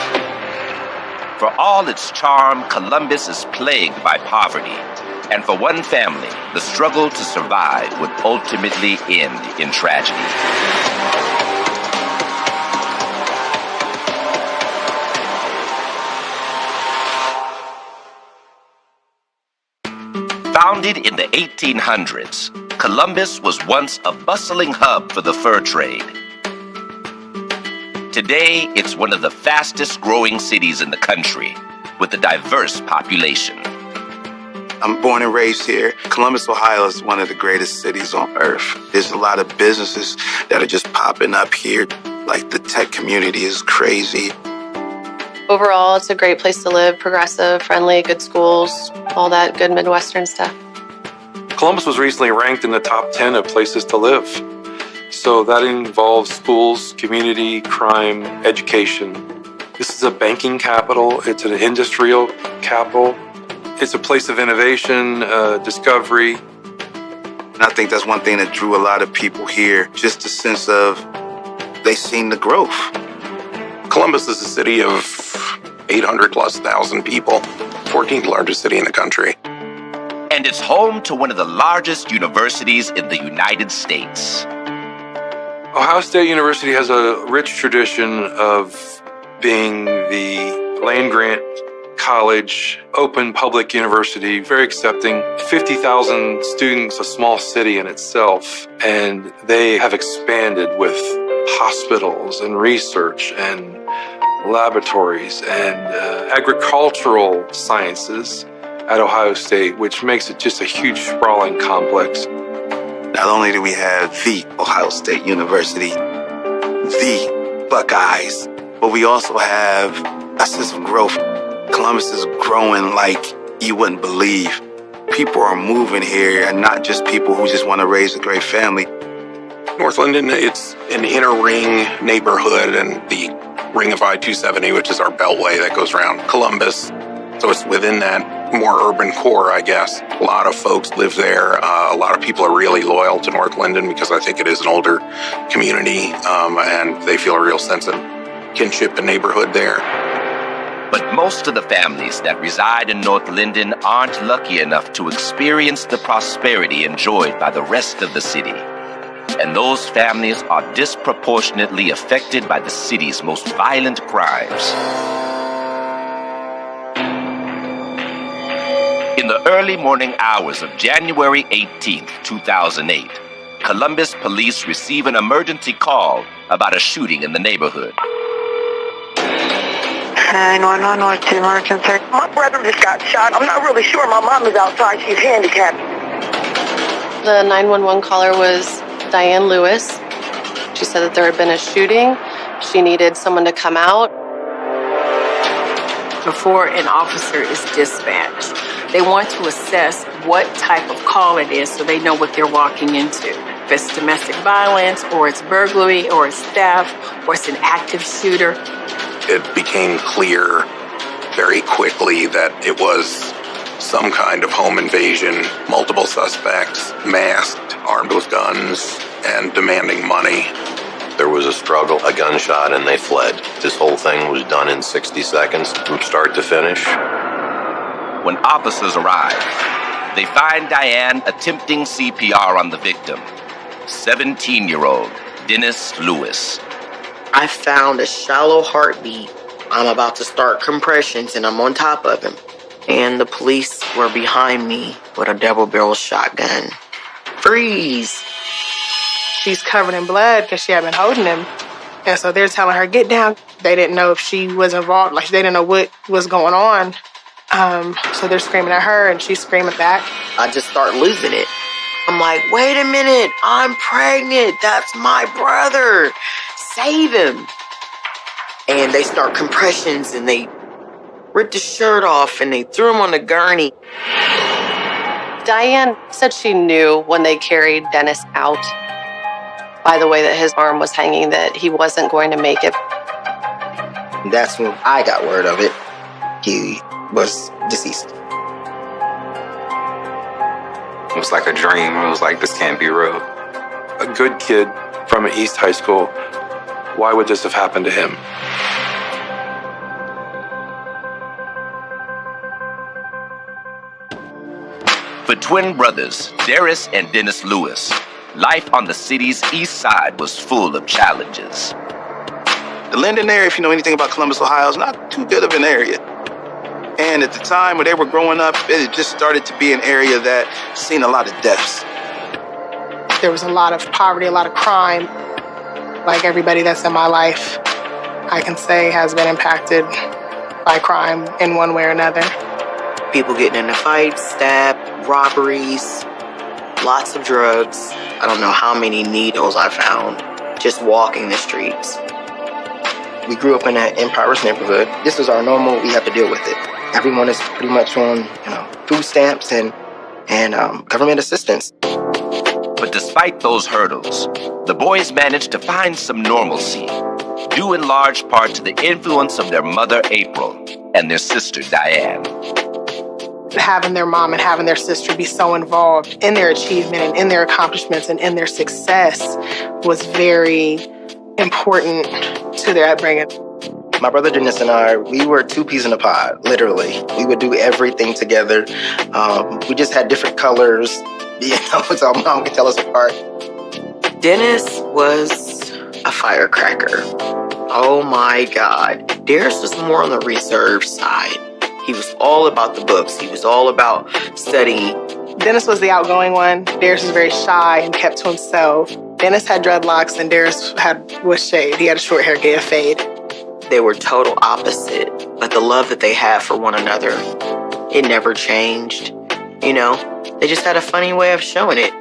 For all its charm, Columbus is plagued by poverty. And for one family, the struggle to survive would ultimately end in tragedy. Founded in the 1800s, Columbus was once a bustling hub for the fur trade. Today, it's one of the fastest growing cities in the country, with a diverse population. I'm born and raised here. Columbus, Ohio is one of the greatest cities on earth. There's a lot of businesses that are just popping up here. Like the tech community is crazy. Overall, it's a great place to live, progressive, friendly, good schools, all that good Midwestern stuff. Columbus was recently ranked in the top 10 of places to live. So that involves schools, community, crime, education. This is a banking capital. It's an industrial capital. It's a place of innovation, discovery. And I think that's one thing that drew a lot of people here, just a sense of they seen the growth. Columbus is a city of 800,000+ people, 14th largest city in the country. And it's home to one of the largest universities in the United States. Ohio State University has a rich tradition of being the land-grant college, open public university, very accepting. 50,000 students, a small city in itself, and they have expanded with hospitals and research and laboratories and agricultural sciences at Ohio State, which makes it just a huge sprawling complex. Not only do we have the Ohio State University, the Buckeyes, but we also have a sense of growth. Columbus is growing like you wouldn't believe. People are moving here, and not just people who just want to raise a great family. North Linden, it's an inner ring neighborhood, and the ring of I-270, which is our beltway that goes around Columbus. So it's within that more urban core, I guess. A lot of folks live there. A lot of people are really loyal to North Linden because I think it is an older community, and they feel a real sense of kinship and neighborhood there. But most of the families that reside in North Linden aren't lucky enough to experience the prosperity enjoyed by the rest of the city. And those families are disproportionately affected by the city's most violent crimes. In the early morning hours of January 18th, 2008, Columbus police receive an emergency call about a shooting in the neighborhood. 911, what's the emergency? My brother just got shot. I'm not really sure. My mom is outside. She's handicapped. The 911 caller was Diane Lewis. She said that there had been a shooting. She needed someone to come out. Before an officer is dispatched, they want to assess what type of call it is so they know what they're walking into. If it's domestic violence, or it's burglary, or it's theft, or it's an active shooter. It became clear very quickly that it was some kind of home invasion, multiple suspects, masked, armed with guns, and demanding money. There was a struggle, a gunshot, and they fled. This whole thing was done in 60 seconds from start to finish. When officers arrive, they find Diane attempting CPR on the victim, 17-year-old Dennis Lewis. I found a shallow heartbeat. I'm about to start compressions and I'm on top of him. And the police were behind me with a double-barrel shotgun. Freeze! She's covered in blood because she had been holding him. And so they're telling her, get down. They didn't know if she was involved. Like, they didn't know what was going on. So they're screaming at her and she's screaming back. I just start losing it. I'm like, wait a minute, I'm pregnant. That's my brother. Save him. And they start compressions and they ripped his shirt off and they threw him on the gurney. Diane said she knew when they carried Dennis out, by the way that his arm was hanging, that he wasn't going to make it. That's when I got word of it. He was deceased. It was like a dream. It was like, this can't be real. A good kid from an East High School. Why would this have happened to him? For twin brothers, Darius and Dennis Lewis, life on the city's east side was full of challenges. The Linden area, if you know anything about Columbus, Ohio, is not too good of an area. And at the time when they were growing up, it just started to be an area that seen a lot of deaths. There was a lot of poverty, a lot of crime, like everybody that's in my life. I can say has been impacted by crime in one way or another. People getting into fights, stabbed, robberies, lots of drugs. I don't know how many needles I found just walking the streets. We grew up in an impoverished neighborhood. This is our normal. We have to deal with it. Everyone is pretty much on, food stamps and government assistance. But despite those hurdles, the boys managed to find some normalcy, due in large part to the influence of their mother, April, and their sister, Diane. Having their mom and having their sister be so involved in their achievement and in their accomplishments and in their success was very important to their upbringing. My brother Dennis and I, we were two peas in a pod, literally. We would do everything together. We just had different colors, so mom could tell us apart. Dennis was a firecracker. Oh my God. Darius was more on the reserve side. He was all about the books. He was all about studying. Dennis was the outgoing one. Darius was very shy and kept to himself. Dennis had dreadlocks and Darius was shaved. He had a short hair, gay a fade. They were total opposite, but the love that they had for one another, it never changed. They just had a funny way of showing it.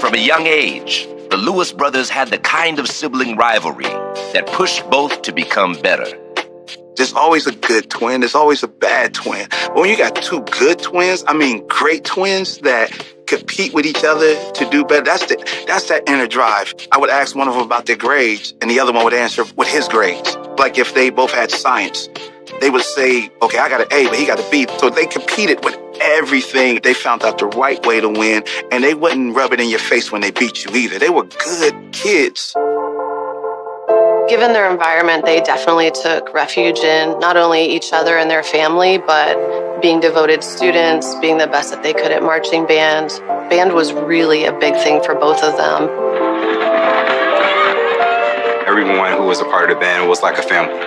From a young age, the Lewis brothers had the kind of sibling rivalry that pushed both to become better. There's always a good twin. There's always a bad twin. But when you got two good twins, great twins that compete with each other to do better, that's that inner drive. I would ask one of them about their grades, and the other one would answer with his grades. Like if they both had science, they would say, okay, I got an A, but he got a B. So they competed with everything. They found out the right way to win, and they wouldn't rub it in your face when they beat you either. They were good kids. Given their environment, they definitely took refuge in not only each other and their family, but being devoted students, being the best that they could at marching band. Band was really a big thing for both of them. Everyone who was a part of the band was like a family.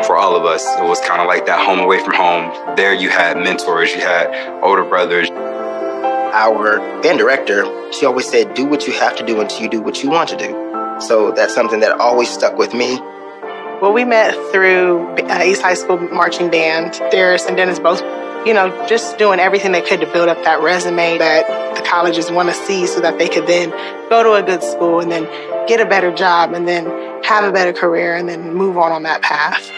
For all of us, it was kind of like that home away from home. There you had mentors, you had older brothers. Our band director, she always said, do what you have to do until you do what you want to do. So that's something that always stuck with me. Well, we met through East High School marching band. Darius and Dennis both, just doing everything they could to build up that resume that the colleges want to see so that they could then go to a good school and then get a better job and then have a better career and then move on that path.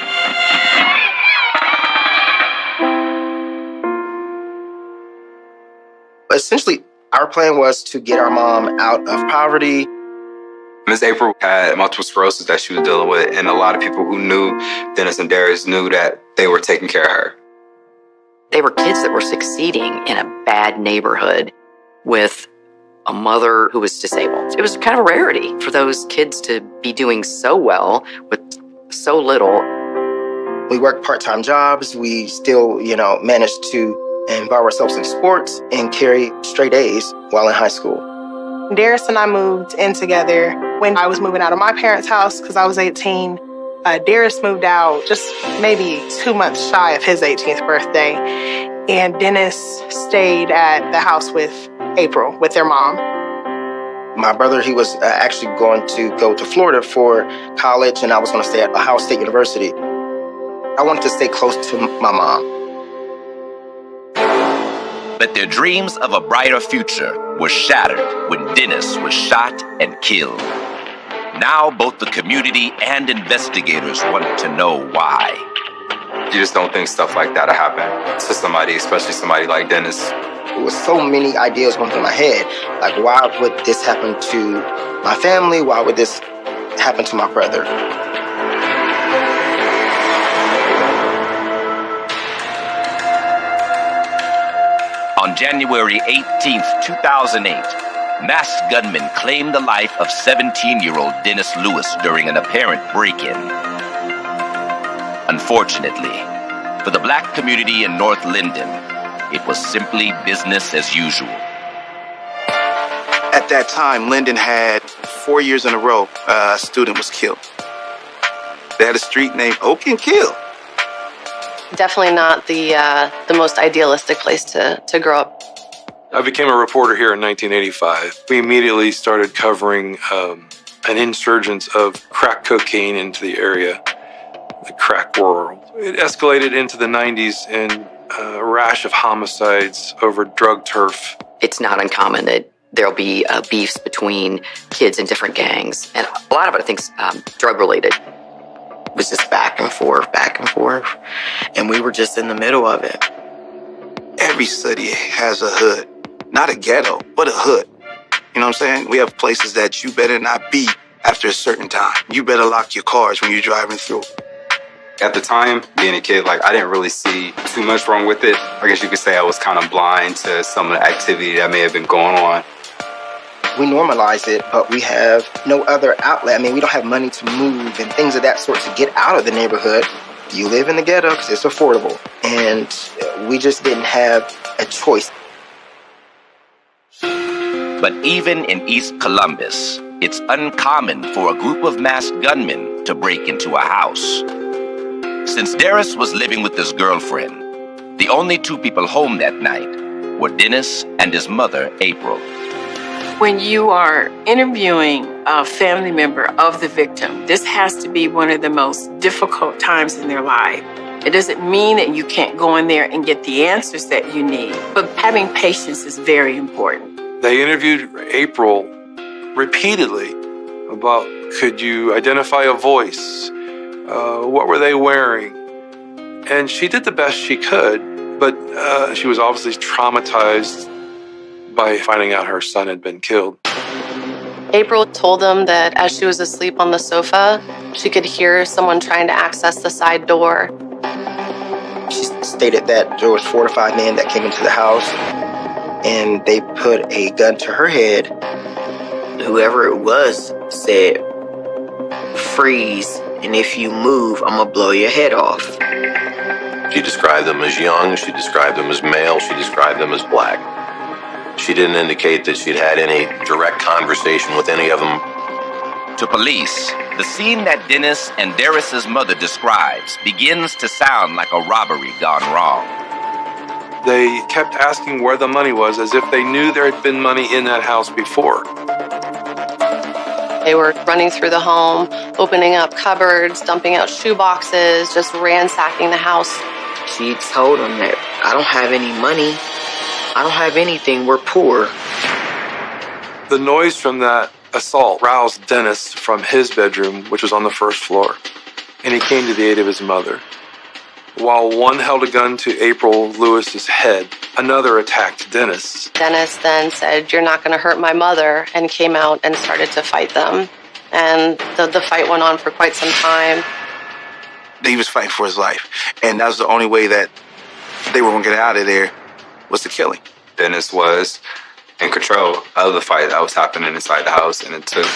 Essentially, our plan was to get our mom out of poverty. Ms. April had multiple sclerosis that she was dealing with, and a lot of people who knew Dennis and Darius knew that they were taking care of her. They were kids that were succeeding in a bad neighborhood with a mother who was disabled. It was kind of a rarity for those kids to be doing so well with so little. We worked part-time jobs. We still, managed to involve ourselves in sports and carry straight A's while in high school. Darius and I moved in together when I was moving out of my parents' house because I was 18. Darius moved out just maybe 2 months shy of his 18th birthday. And Dennis stayed at the house with April, with their mom. My brother, he was actually going to go to Florida for college, and I was going to stay at Ohio State University. I wanted to stay close to my mom. But their dreams of a brighter future were shattered when Dennis was shot and killed. Now both the community and investigators want to know why. You just don't think stuff like that will happen to somebody, especially somebody like Dennis. There was so many ideas going through my head. Like, why would this happen to my family? Why would this happen to my brother? On January 18th, 2008, masked gunmen claimed the life of 17-year-old Dennis Lewis during an apparent break-in. Unfortunately, for the black community in North Linden, it was simply business as usual. At that time, Linden had 4 years in a row a student was killed. They had a street named Oak and Kill. Definitely not the most idealistic place to grow up. I became a reporter here in 1985. We immediately started covering an insurgence of crack cocaine into the area. the crack world. It escalated into the 90s in a rash of homicides over drug turf. It's not uncommon that there'll be beefs between kids in different gangs. And a lot of it, I think, is drug-related. It was just back and forth. And we were just in the middle of it. Every city has a hood. Not a ghetto, but a hood. You know what I'm saying? We have places that you better not be after a certain time. You better lock your cars when you're driving through. At the time, being a kid, I didn't really see too much wrong with it. I guess you could say I was kind of blind to some of the activity that may have been going on. We normalize it, but we have no other outlet. I mean, we don't have money to move and things of that sort to get out of the neighborhood. You live in the ghetto because it's affordable. And we just didn't have a choice. But even in East Columbus, it's uncommon for a group of masked gunmen to break into a house. Since Darius was living with his girlfriend, the only two people home that night were Dennis and his mother, April. When you are interviewing a family member of the victim, this has to be one of the most difficult times in their life. It doesn't mean that you can't go in there and get the answers that you need, but having patience is very important. They interviewed April repeatedly about, could you identify a voice? What were they wearing? And she did the best she could, but she was obviously traumatized by finding out her son had been killed. April told them that as she was asleep on the sofa, she could hear someone trying to access the side door. She stated that there was 4 to 5 men that came into the house and they put a gun to her head. Whoever it was said, "Freeze, and if you move, I'm gonna blow your head off." She described them as young, she described them as male, she described them as black. She didn't indicate that she'd had any direct conversation with any of them. To police, the scene that Dennis and Darius's mother describes begins to sound like a robbery gone wrong. They kept asking where the money was, as if they knew there had been money in that house before. They were running through the home, opening up cupboards, dumping out shoe boxes, just ransacking the house. She told them that, "I don't have any money. I don't have anything. We're poor." The noise from that assault roused Dennis from his bedroom, which was on the first floor, and he came to the aid of his mother. While one held a gun to April Lewis's head, another attacked Dennis. Dennis then said, "You're not going to hurt my mother," and came out and started to fight them. And the fight went on for quite some time. He was fighting for his life, and that was the only way that they were going to get out of there was to kill him. Dennis was in control of the fight that was happening inside the house, and it took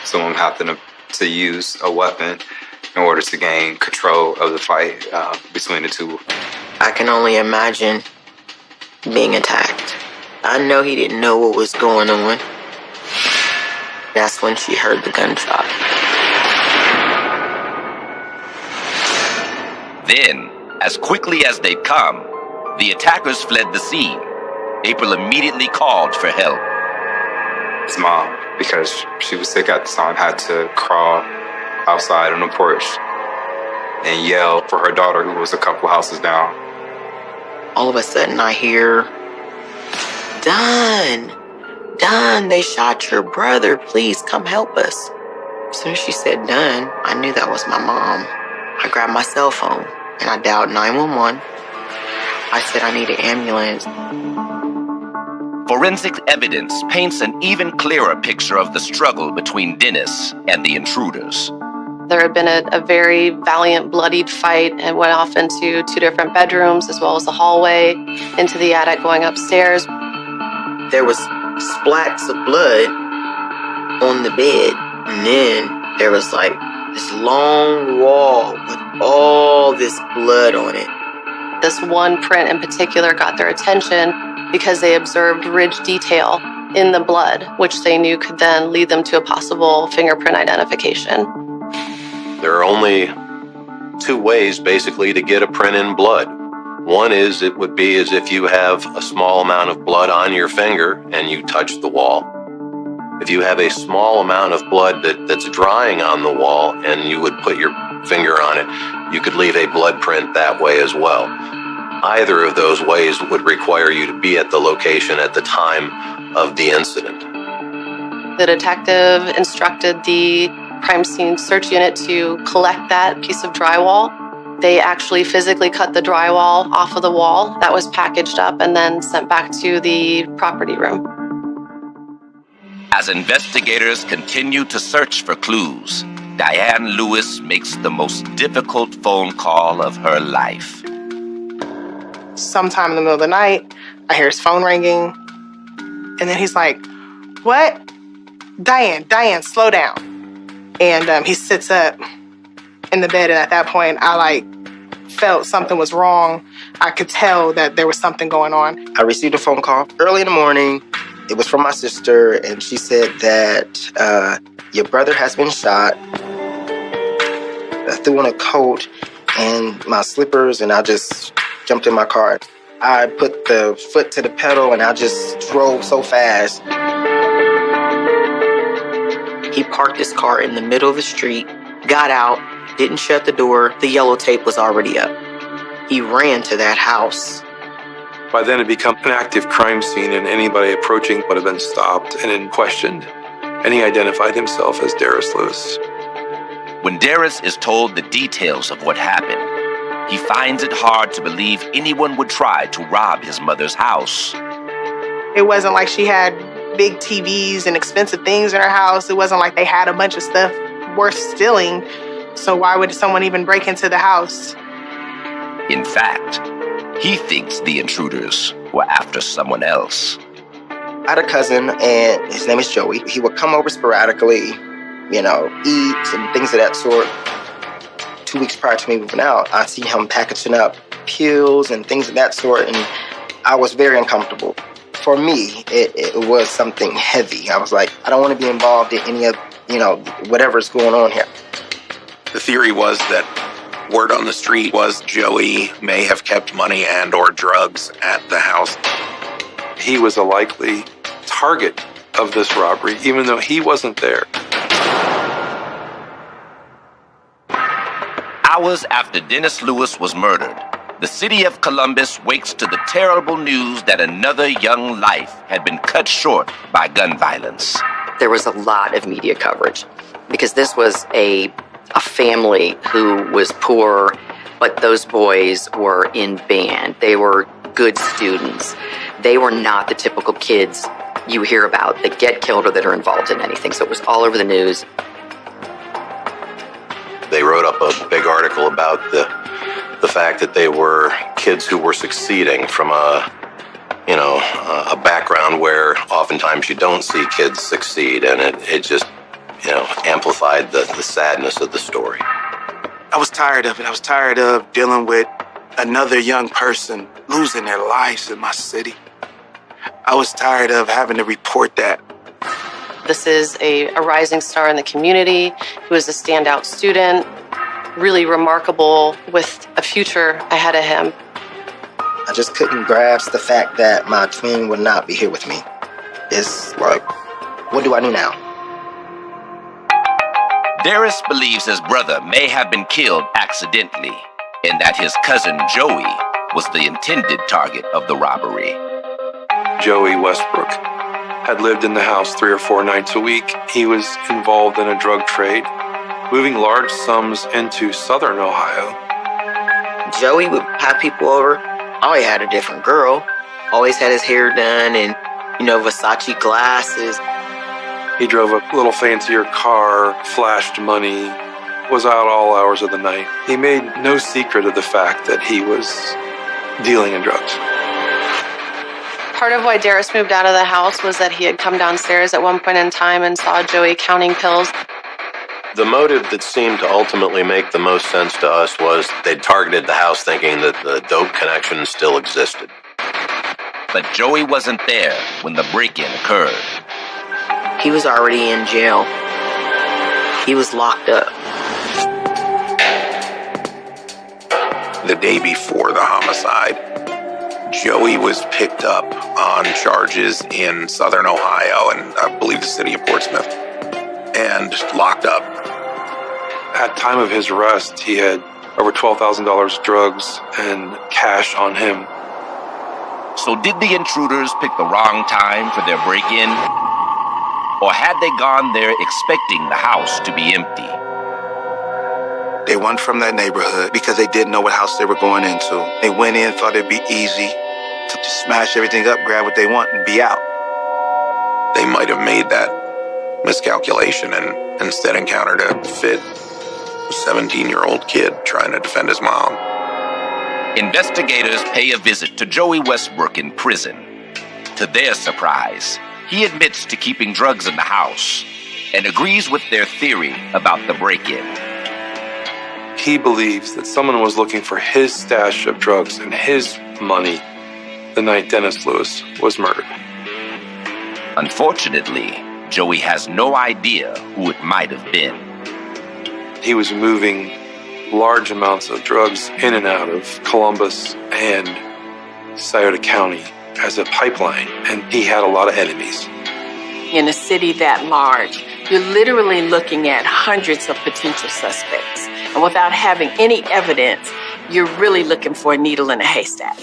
someone having to use a weapon in order to gain control of the fight between the two. I can only imagine being attacked. I know he didn't know what was going on. That's when she heard the gunshot. Then, as quickly as they'd come, the attackers fled the scene. April immediately called for help. His mom, because she was sick at the time, had to crawl outside on the porch and yell for her daughter, who was a couple houses down. All of a sudden I hear, Don, they shot your brother. Please come help us." As soon as she said Don, I knew that was my mom. I grabbed my cell phone and I dialed 911. I said I need an ambulance. Forensic evidence paints an even clearer picture of the struggle between Dennis and the intruders. There had been a very valiant, bloodied fight and went off into 2 different bedrooms, as well as the hallway, into the attic, going upstairs. There was splats of blood on the bed, and then there was like this long wall with all this blood on it. This one print in particular got their attention because they observed ridge detail in the blood, which they knew could then lead them to a possible fingerprint identification. There are only 2 ways, basically, to get a print in blood. One is it would be as if you have a small amount of blood on your finger and you touch the wall. If you have a small amount of blood that's drying on the wall and you would put your finger on it, you could leave a blood print that way as well. Either of those ways would require you to be at the location at the time of the incident. The detective instructed the crime scene search unit to collect that piece of drywall. They actually physically cut the drywall off of the wall. That was packaged up and then sent back to the property room. As investigators continue to search for clues, Diane Lewis makes the most difficult phone call of her life. Sometime in the middle of the night, I hear his phone ringing, and then he's like, "What? Diane, slow down." And he sits up in the bed, and at that point, I felt something was wrong. I could tell that there was something going on. I received a phone call early in the morning. It was from my sister, and she said that your brother has been shot. I threw on a coat and my slippers, and I just jumped in my car. I put the foot to the pedal, and I just drove so fast. He parked his car in the middle of the street, got out, didn't shut the door. The yellow tape was already up. He ran to that house. By then, it became an active crime scene, and anybody approaching would have been stopped and then questioned. And he identified himself as Darius Lewis. When Darius is told the details of what happened, he finds it hard to believe anyone would try to rob his mother's house. It wasn't like she had big TVs and expensive things in her house. It wasn't like they had a bunch of stuff worth stealing. So why would someone even break into the house? In fact, he thinks the intruders were after someone else. I had a cousin, and his name is Joey. He would come over sporadically, eat and things of that sort. 2 weeks prior to me moving out, I see him packaging up pills and things of that sort, and I was very uncomfortable. For me, it was something heavy. I was like, I don't want to be involved in any of, whatever's going on here. The theory was that word on the street was Joey may have kept money and or drugs at the house. He was a likely target of this robbery, even though he wasn't there. Hours after Dennis Lewis was murdered, the city of Columbus wakes to the terrible news that another young life had been cut short by gun violence. There was a lot of media coverage because this was a family who was poor, but those boys were in band. They were good students. They were not the typical kids you hear about that get killed or that are involved in anything. So it was all over the news. They wrote up a big article about the fact that they were kids who were succeeding from a background where oftentimes you don't see kids succeed, and it just amplified the sadness of the story. I was tired of it. I was tired of dealing with another young person losing their lives in my city. I was tired of having to report that. This is a rising star in the community who is a standout student, really remarkable with a future ahead of him. I just couldn't grasp the fact that my twin would not be here with me. It's like, what do I do now? Darius believes his brother may have been killed accidentally, and that his cousin Joey was the intended target of the robbery. Joey Westbrook had lived in the house 3 or 4 nights a week. He was involved in a drug trade, moving large sums into southern Ohio. Joey would have people over. Always had a different girl. Always had his hair done and, Versace glasses. He drove a little fancier car, flashed money, was out all hours of the night. He made no secret of the fact that he was dealing in drugs. Part of why Darius moved out of the house was that he had come downstairs at one point in time and saw Joey counting pills. The motive that seemed to ultimately make the most sense to us was they'd targeted the house thinking that the dope connection still existed. But Joey wasn't there when the break-in occurred. He was already in jail. He was locked up. The day before the homicide, Joey was picked up on charges in southern Ohio and I believe the city of Portsmouth and locked up. At time of his arrest, he had over $12,000 of drugs and cash on him. So did the intruders pick the wrong time for their break-in? Or had they gone there expecting the house to be empty? They went from that neighborhood because they didn't know what house they were going into. They went in, thought it'd be easy to just smash everything up, grab what they want, and be out. They might have made that miscalculation and instead encountered a fit 17-year-old kid trying to defend his mom. Investigators pay a visit to Joey Westbrook in prison. To their surprise, he admits to keeping drugs in the house and agrees with their theory about the break-in. He believes that someone was looking for his stash of drugs and his money the night Dennis Lewis was murdered. Unfortunately, Joey has no idea who it might have been. He was moving large amounts of drugs in and out of Columbus and Scioto County as a pipeline, and he had a lot of enemies. In a city that large, you're literally looking at hundreds of potential suspects. And without having any evidence, you're really looking for a needle in a haystack.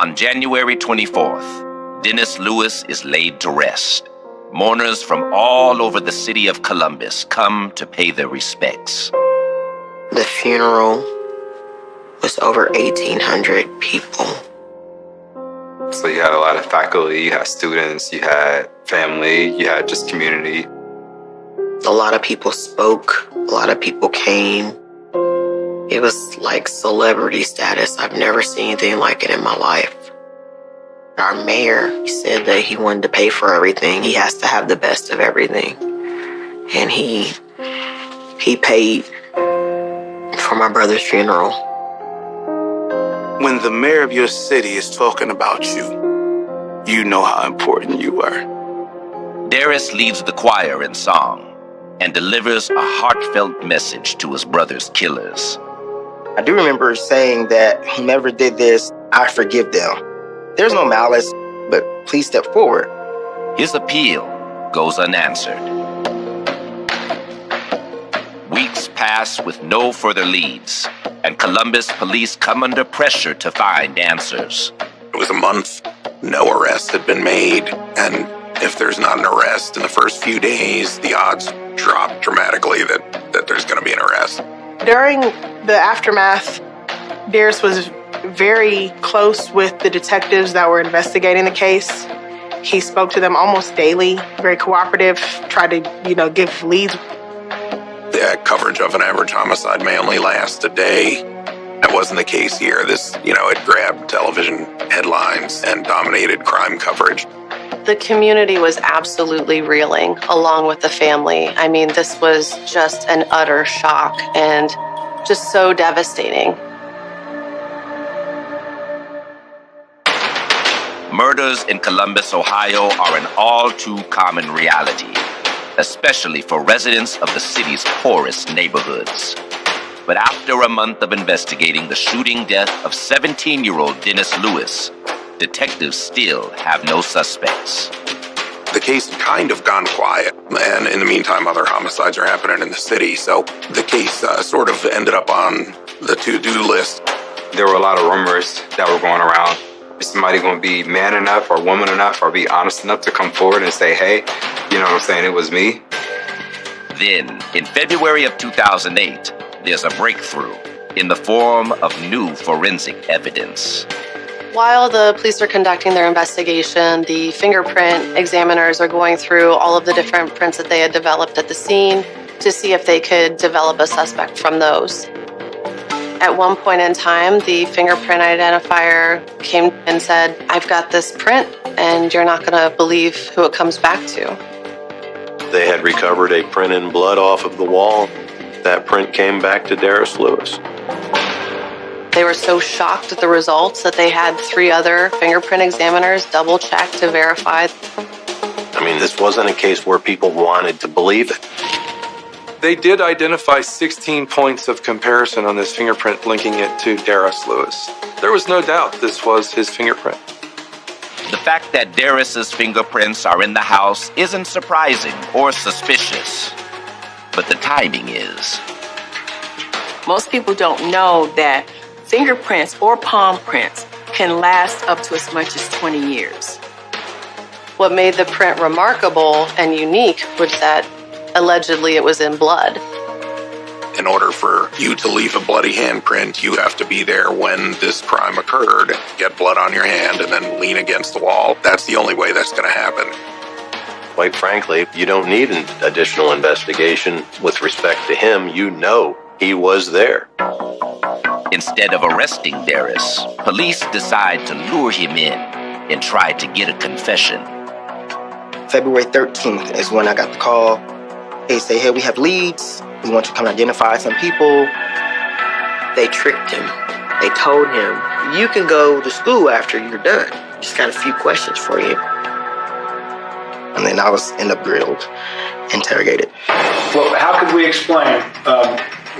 On January 24th, Dennis Lewis is laid to rest. Mourners from all over the city of Columbus come to pay their respects. The funeral was over 1,800 people. So you had a lot of faculty, you had students, you had family, you had just community. A lot of people spoke, a lot of people came. It was like celebrity status. I've never seen anything like it in my life. Our mayor, he said that he wanted to pay for everything. He has to have the best of everything. And he paid for my brother's funeral. When the mayor of your city is talking about you, you know how important you are. Darius leads the choir in song and delivers a heartfelt message to his brother's killers. I do remember saying that whomever did this, I forgive them. There's no malice, but please step forward. His appeal goes unanswered. Weeks pass with no further leads, and Columbus police come under pressure to find answers. It was a month. No arrests had been made, and if there's not an arrest in the first few days, the odds drop dramatically that there's going to be an arrest. During the aftermath, Darius was very close with the detectives that were investigating the case. He spoke to them almost daily, very cooperative, tried to, give leads. The coverage of an average homicide may only last a day. That wasn't the case here. This, it grabbed television headlines and dominated crime coverage. The community was absolutely reeling, along with the family. I mean, this was just an utter shock and just so devastating. Murders in Columbus, Ohio are an all too common reality, especially for residents of the city's poorest neighborhoods. But after a month of investigating the shooting death of 17-year-old Dennis Lewis, detectives still have no suspects. The case had kind of gone quiet, and in the meantime, other homicides are happening in the city, so the case sort of ended up on the to-do list. There were a lot of rumors that were going around. Is somebody going to be man enough or woman enough or be honest enough to come forward and say, hey, you know what I'm saying, it was me? Then, in February of 2008, there's a breakthrough in the form of new forensic evidence. While the police are conducting their investigation, the fingerprint examiners are going through all of the different prints that they had developed at the scene to see if they could develop a suspect from those. At one point in time, the fingerprint identifier came and said, I've got this print, and you're not going to believe who it comes back to. They had recovered a print in blood off of the wall. That print came back to Darius Lewis. They were so shocked at the results that they had 3 other fingerprint examiners double-check to verify. I mean, this wasn't a case where people wanted to believe it. They did identify 16 points of comparison on this fingerprint, linking it to Darius Lewis. There was no doubt this was his fingerprint. The fact that Darius's fingerprints are in the house isn't surprising or suspicious. but the timing is. Most people don't know that fingerprints or palm prints can last up to as much as 20 years. What made the print remarkable and unique was that allegedly it was in blood. In order for you to leave a bloody handprint, you have to be there when this crime occurred, get blood on your hand, and then lean against the wall. That's the only way that's going to happen. Quite frankly, you don't need an additional investigation with respect to him. You know he was there. Instead of arresting Darris, police decide to lure him in and try to get a confession. February 13th is when I got the call. They say, hey, we have leads. We want you to come identify some people. They tricked him. They told him, you can go to school after you're done. Just got a few questions for you. And then I was end up grilled, interrogated. Well, how could we explain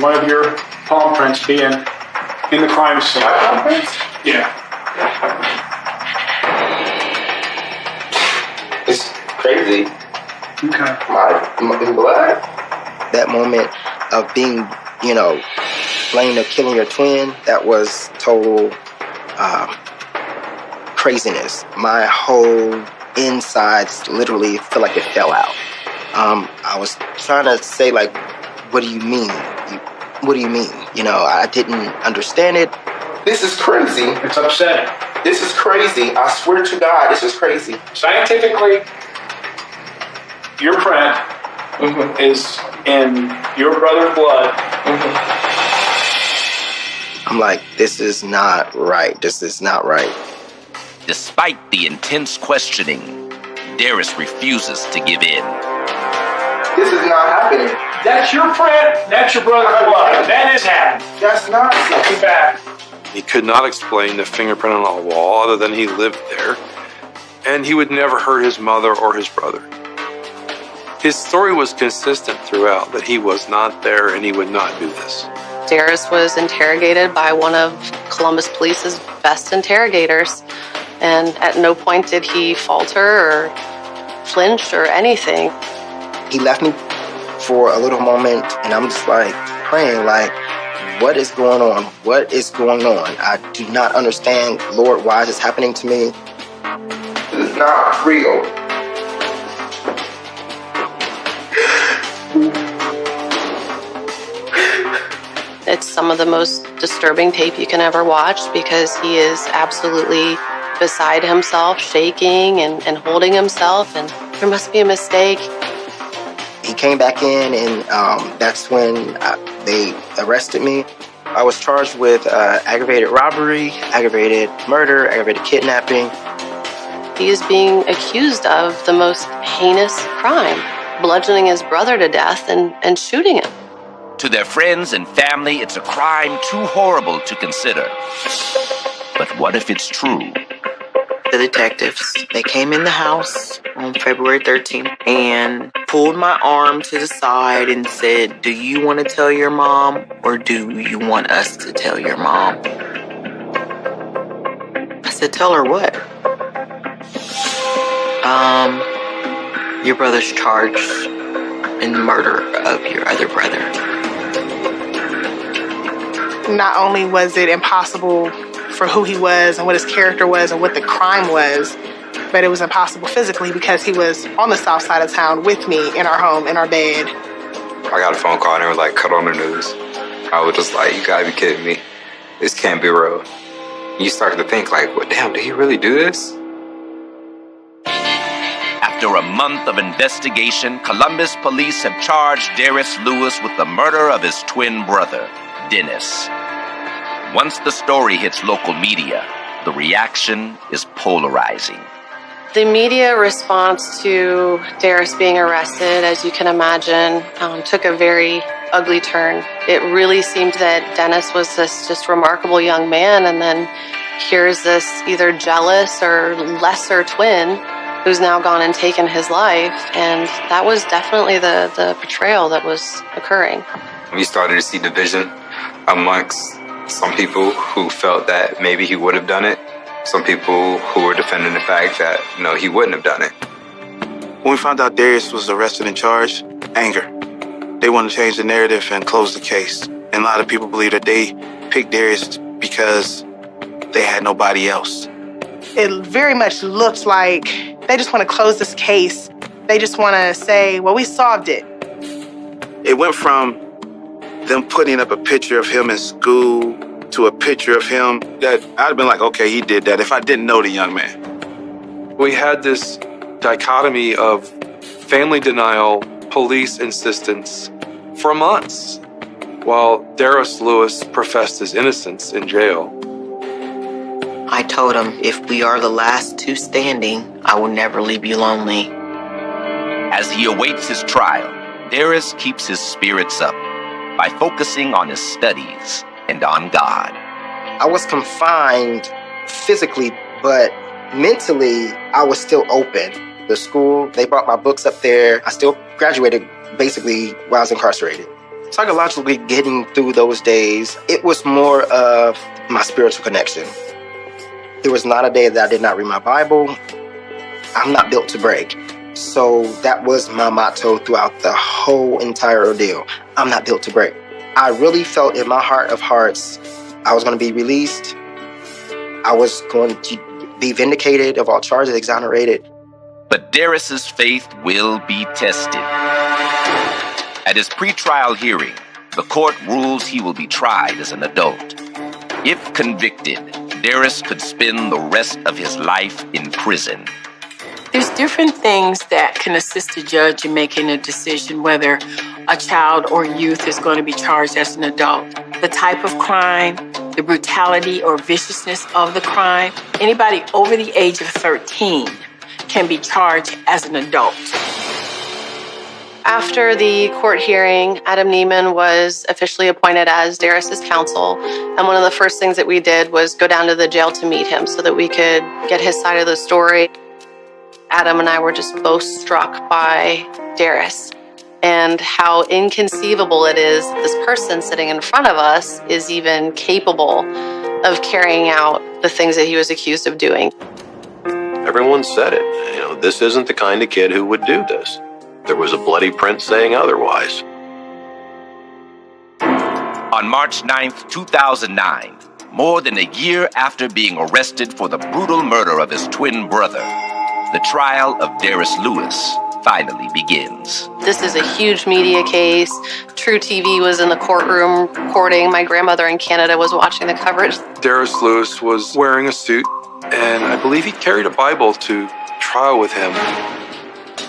one of your palm prints being in the crime scene? My palm prints? Yeah. It's crazy. Okay. My blood. That moment of being, blamed of killing your twin, that was total craziness. My whole insides literally feel like it fell out. I was trying to say, what do you mean? What do you mean? I didn't understand it. This is crazy. It's upsetting. This is crazy. I swear to God, this is crazy. Scientifically, your print is in your brother's blood. I'm like, this is not right. This is not right. Despite the intense questioning, Darris refuses to give in. This is not happening. That's your print. That's your brother's blood. That is happening. That's not Get back. He could not explain the fingerprint on the wall other than he lived there, and he would never hurt his mother or his brother. His story was consistent throughout, that he was not there and he would not do this. Darris was interrogated by one of Columbus Police's best interrogators, and at no point did he falter or flinch or anything. He left me for a little moment, and I'm just praying, what is going on? What is going on? I do not understand, Lord, why is this happening to me? This is not real. It's some of the most disturbing tape you can ever watch because he is absolutely beside himself, shaking and holding himself, and there must be a mistake. He came back in, and that's when they arrested me. I was charged with aggravated robbery, aggravated murder, aggravated kidnapping. He is being accused of the most heinous crime, bludgeoning his brother to death and shooting him. To their friends and family, it's a crime too horrible to consider. But what if it's true? The detectives, they came in the house on February 13th and pulled my arm to the side and said, do you want to tell your mom or do you want us to tell your mom? I said, tell her what? Your brother's charged in the murder of your other brother. Not only was it impossible for who he was and what his character was and what the crime was, but it was impossible physically because he was on the south side of town with me in our home, in our bed. I got a phone call and it was cut on the news. I was just you gotta be kidding me. This can't be real. You start to think well, damn, did he really do this? After a month of investigation, Columbus police have charged Darris Lewis with the murder of his twin brother, Dennis. Once the story hits local media, the reaction is polarizing. The media response to Darris being arrested, as you can imagine, took a very ugly turn. It really seemed that Dennis was this just remarkable young man, and then here's this either jealous or lesser twin who's now gone and taken his life, and that was definitely the portrayal that was occurring. We started to see division amongst some people who felt that maybe he would have done it, some people who were defending the fact that, no, he wouldn't have done it. When we found out Darris was arrested and charged, anger. they want to change the narrative and close the case. And a lot of people believe that they picked Darius because they had nobody else. It very much looks like they just want to close this case. They just want to say, well, we solved it. It went from them putting up a picture of him in school to a picture of him that I'd have been like, okay, he did that if I didn't know the young man. We had this dichotomy of family denial, police insistence for months, while Darius Lewis professed his innocence in jail. I told him, if we are the last two standing, I will never leave you lonely. As he awaits his trial, Darius keeps his spirits up by focusing on his studies and on God. I was confined physically, but mentally, I was still open. The school, they brought my books up there. I still graduated basically while I was incarcerated. Psychologically getting through those days, it was more of my spiritual connection. There was not a day that I did not read my Bible. I'm not built to break. So that was my motto throughout the whole entire ordeal. I'm not built to break. I really felt in my heart of hearts, I was going to be released. I was going to be vindicated of all charges, exonerated. But Darius's faith will be tested. At his pretrial hearing, the court rules he will be tried as an adult. If convicted, Darius could spend the rest of his life in prison. There's different things that can assist a judge in making a decision whether a child or youth is going to be charged as an adult. The type of crime, the brutality or viciousness of the crime. Anybody over the age of 13 can be charged as an adult. After the court hearing, Adam Neiman was officially appointed as Darius's counsel. And one of the first things that we did was go down to the jail to meet him so that we could get his side of the story. Adam and I were just both struck by Darius and how inconceivable it is that this person sitting in front of us is even capable of carrying out the things that he was accused of doing. Everyone said it. This isn't the kind of kid who would do this. There was a bloody print saying otherwise. On March 9th, 2009, more than a year after being arrested for the brutal murder of his twin brother, the trial of Darius Lewis finally begins. This is a huge media case. True TV was in the courtroom recording. My grandmother in Canada was watching the coverage. Darius Lewis was wearing a suit, and I believe he carried a Bible to trial with him.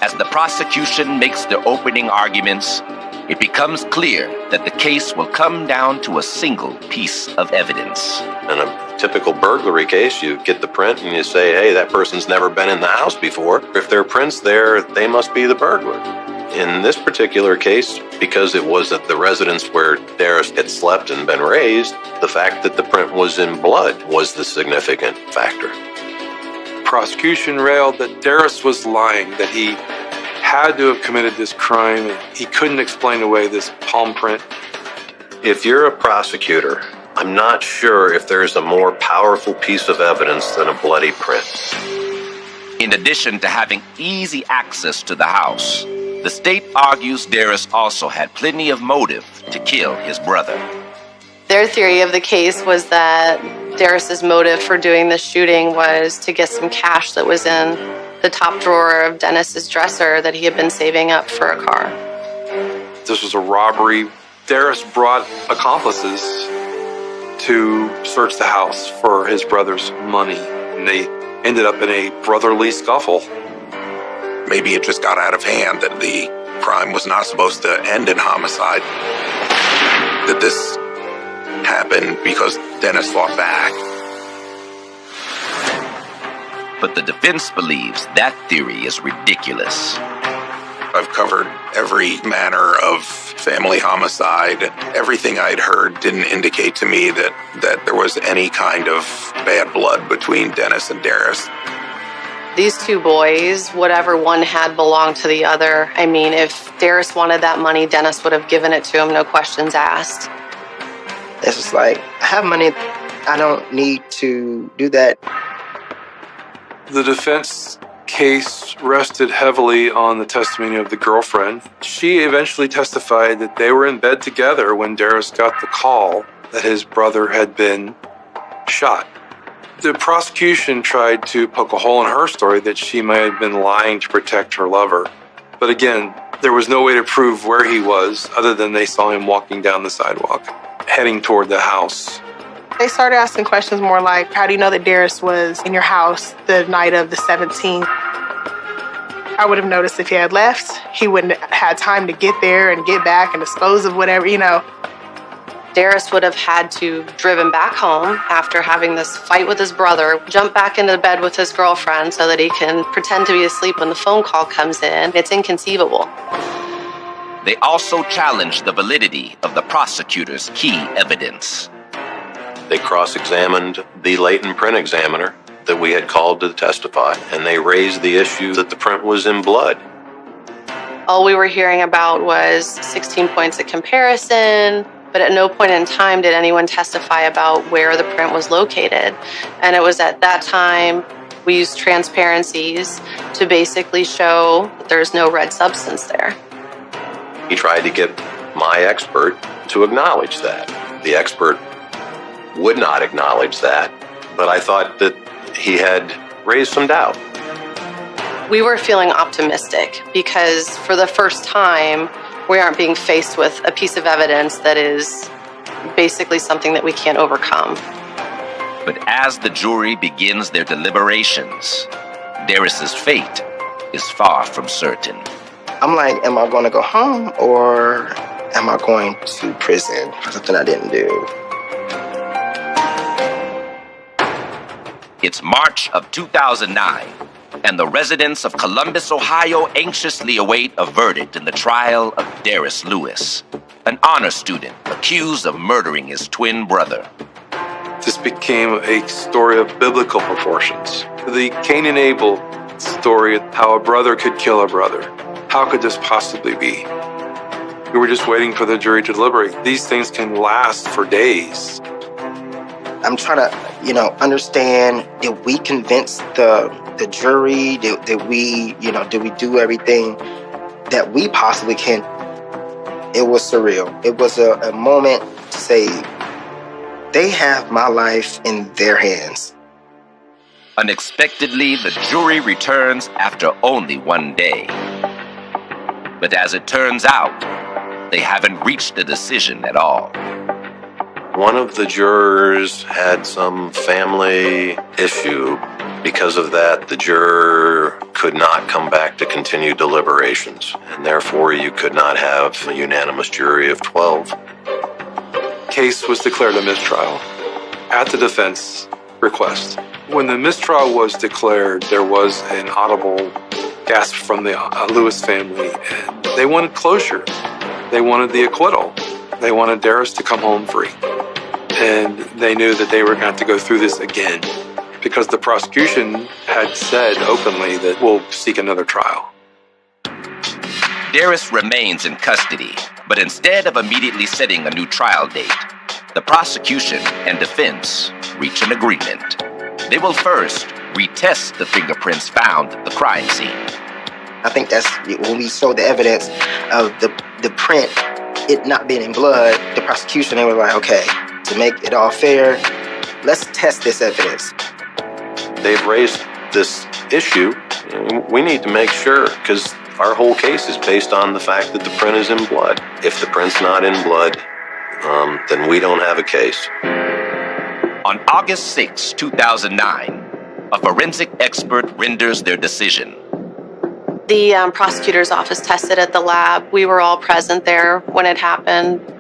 As the prosecution makes their opening arguments, it becomes clear that the case will come down to a single piece of evidence. In a typical burglary case, you get the print and you say, hey, that person's never been in the house before. If there are prints there, they must be the burglar. In this particular case, because it was at the residence where Darius had slept and been raised, the fact that the print was in blood was the significant factor. Prosecution railed that Darius was lying, that he had to have committed this crime, and he couldn't explain away this palm print. If you're a prosecutor, I'm not sure if there's a more powerful piece of evidence than a bloody print. In addition to having easy access to the house, the state argues Darius also had plenty of motive to kill his brother. Their theory of the case was that Darius's motive for doing the shooting was to get some cash that was in the top drawer of Dennis's dresser that he had been saving up for a car. This was a robbery. Darius brought accomplices to search the house for his brother's money, and they ended up in a brotherly scuffle. Maybe it just got out of hand that the crime was not supposed to end in homicide. That this happened because Dennis fought back. But the defense believes that theory is ridiculous. I've covered every manner of family homicide. Everything I'd heard didn't indicate to me that there was any kind of bad blood between Dennis and Darius. These two boys, whatever one had belonged to the other. I mean, if Darius wanted that money, Dennis would have given it to him, no questions asked. It's just like, I have money. I don't need to do that. The defense case rested heavily on the testimony of the girlfriend. She eventually testified that they were in bed together when Darris got the call that his brother had been shot. The prosecution tried to poke a hole in her story that she might have been lying to protect her lover. But again, there was no way to prove where he was other than they saw him walking down the sidewalk, heading toward the house. They started asking questions more like, how do you know that Darris was in your house the night of the 17th? I would have noticed if he had left, he wouldn't have had time to get there and get back and dispose of whatever, Darris would have had to driven back home after having this fight with his brother, jump back into bed with his girlfriend so that he can pretend to be asleep when the phone call comes in. It's inconceivable. They also challenged the validity of the prosecutor's key evidence. They cross-examined the latent print examiner that we had called to testify, and they raised the issue that the print was in blood. All we were hearing about was 16 points of comparison, but at no point in time did anyone testify about where the print was located. And it was at that time we used transparencies to basically show that there's no red substance there. He tried to get my expert to acknowledge that. The expert would not acknowledge that, but I thought that he had raised some doubt. We were feeling optimistic because for the first time, we aren't being faced with a piece of evidence that is basically something that we can't overcome. But as the jury begins their deliberations, Darris's fate is far from certain. I'm like, am I going to go home or am I going to prison for something I didn't do? It's March of 2009, and the residents of Columbus, Ohio anxiously await a verdict in the trial of Darris Lewis, an honor student accused of murdering his twin brother. This became a story of biblical proportions. The Cain and Abel story, how a brother could kill a brother. How could this possibly be? We were just waiting for the jury to deliberate. These things can last for days. I'm trying to, understand, did we convince the jury? Did we do everything that we possibly can? It was surreal. It was a moment to say, they have my life in their hands. Unexpectedly, the jury returns after only one day. But as it turns out, they haven't reached a decision at all. One of the jurors had some family issue. Because of that, the juror could not come back to continue deliberations, and therefore you could not have a unanimous jury of 12. Case was declared a mistrial at the defense request. When the mistrial was declared, there was an audible gasp from the Lewis family, and they wanted closure. They wanted the acquittal. They wanted Darris to come home free. And they knew that they were going to have to go through this again because the prosecution had said openly that we'll seek another trial. Darris remains in custody, but instead of immediately setting a new trial date, the prosecution and defense reach an agreement. They will first retest the fingerprints found at the crime scene. I think that's when we showed the evidence of the print, it not being in blood, the prosecution, they were like, okay, to make it all fair, let's test this evidence. They've raised this issue. We need to make sure, because our whole case is based on the fact that the print is in blood. If the print's not in blood, then we don't have a case. On August 6, 2009, a forensic expert renders their decision. The prosecutor's office tested at the lab. We were all present there when it happened.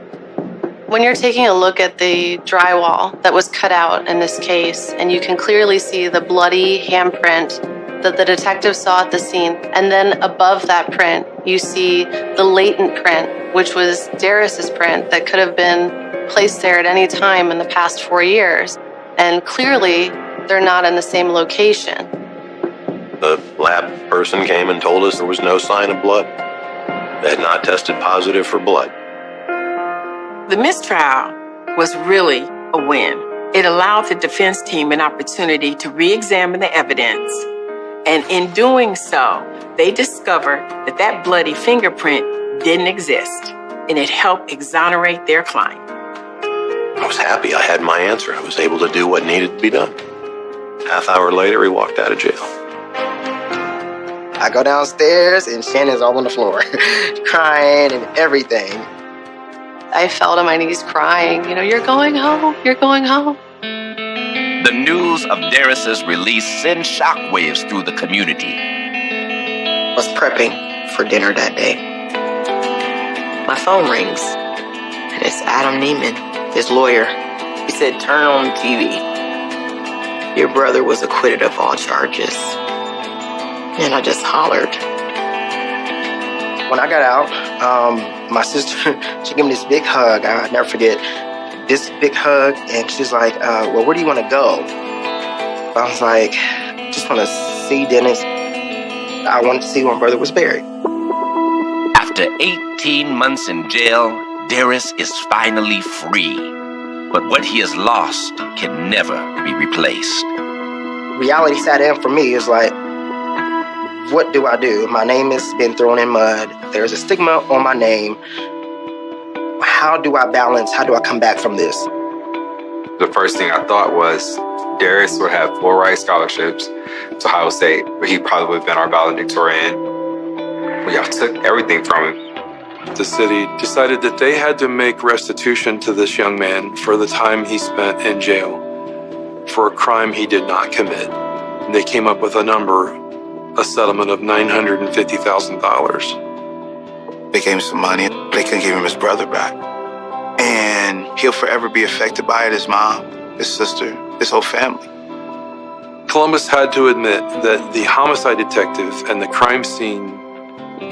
When you're taking a look at the drywall that was cut out in this case, and you can clearly see the bloody handprint that the detective saw at the scene, and then above that print, you see the latent print, which was Darris's print that could have been placed there at any time in the past 4 years. And clearly, they're not in the same location. The lab person came and told us there was no sign of blood. They had not tested positive for blood. The mistrial was really a win. It allowed the defense team an opportunity to re-examine the evidence, And in doing so, they discovered that that bloody fingerprint didn't exist, and it helped exonerate their client. I was happy I had my answer. I was able to do what needed to be done. Half hour later, he walked out of jail. I go downstairs and Shannon's all on the floor, crying and everything. I fell to my knees crying, you're going home, you're going home. The news of Darris's release sends shockwaves through the community. I was prepping for dinner that day. My phone rings, and it's Adam Neiman, his lawyer. He said, turn on the TV. Your brother was acquitted of all charges. And I just hollered. When I got out, my sister, she gave me this big hug. I'll never forget this big hug. And she's like, well, where do you want to go? I was like, just want to see Dennis. I wanted to see when my brother was buried. After 18 months in jail, Darris is finally free. But what he has lost can never be replaced. Reality sat in for me. Is like, what do I do? My name has been thrown in mud. There's a stigma on my name. How do I balance? How do I come back from this? The first thing I thought was Darris would have full ride scholarships to Ohio State, but he probably would have been our valedictorian. Y'all took everything from him. The city decided that they had to make restitution to this young man for the time he spent in jail for a crime he did not commit. They came up with a settlement of $950,000. They gave him some money. They couldn't give him his brother back. And he'll forever be affected by it, his mom, his sister, his whole family. Columbus had to admit that the homicide detective and the crime scene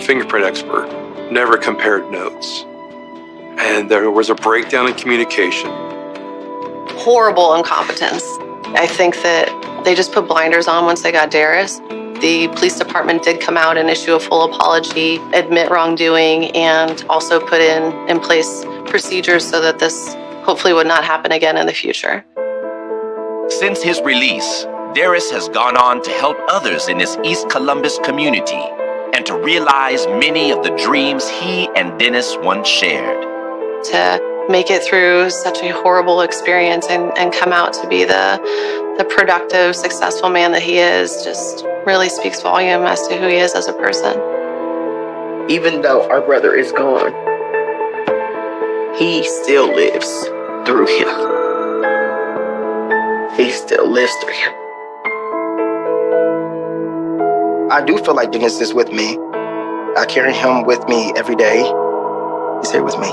fingerprint expert never compared notes. And there was a breakdown in communication. Horrible incompetence. I think that they just put blinders on once they got Darris. The police department did come out and issue a full apology, admit wrongdoing, and also put in place procedures so that this hopefully would not happen again in the future. Since his release, Darris has gone on to help others in his East Columbus community and to realize many of the dreams he and Dennis once shared. To make it through such a horrible experience and come out to be the productive, successful man that he is just really speaks volume as to who he is as a person. Even though our brother is gone, he still lives through him. He still lives through him. I do feel like Dennis is with me. I carry him with me every day. He's here with me.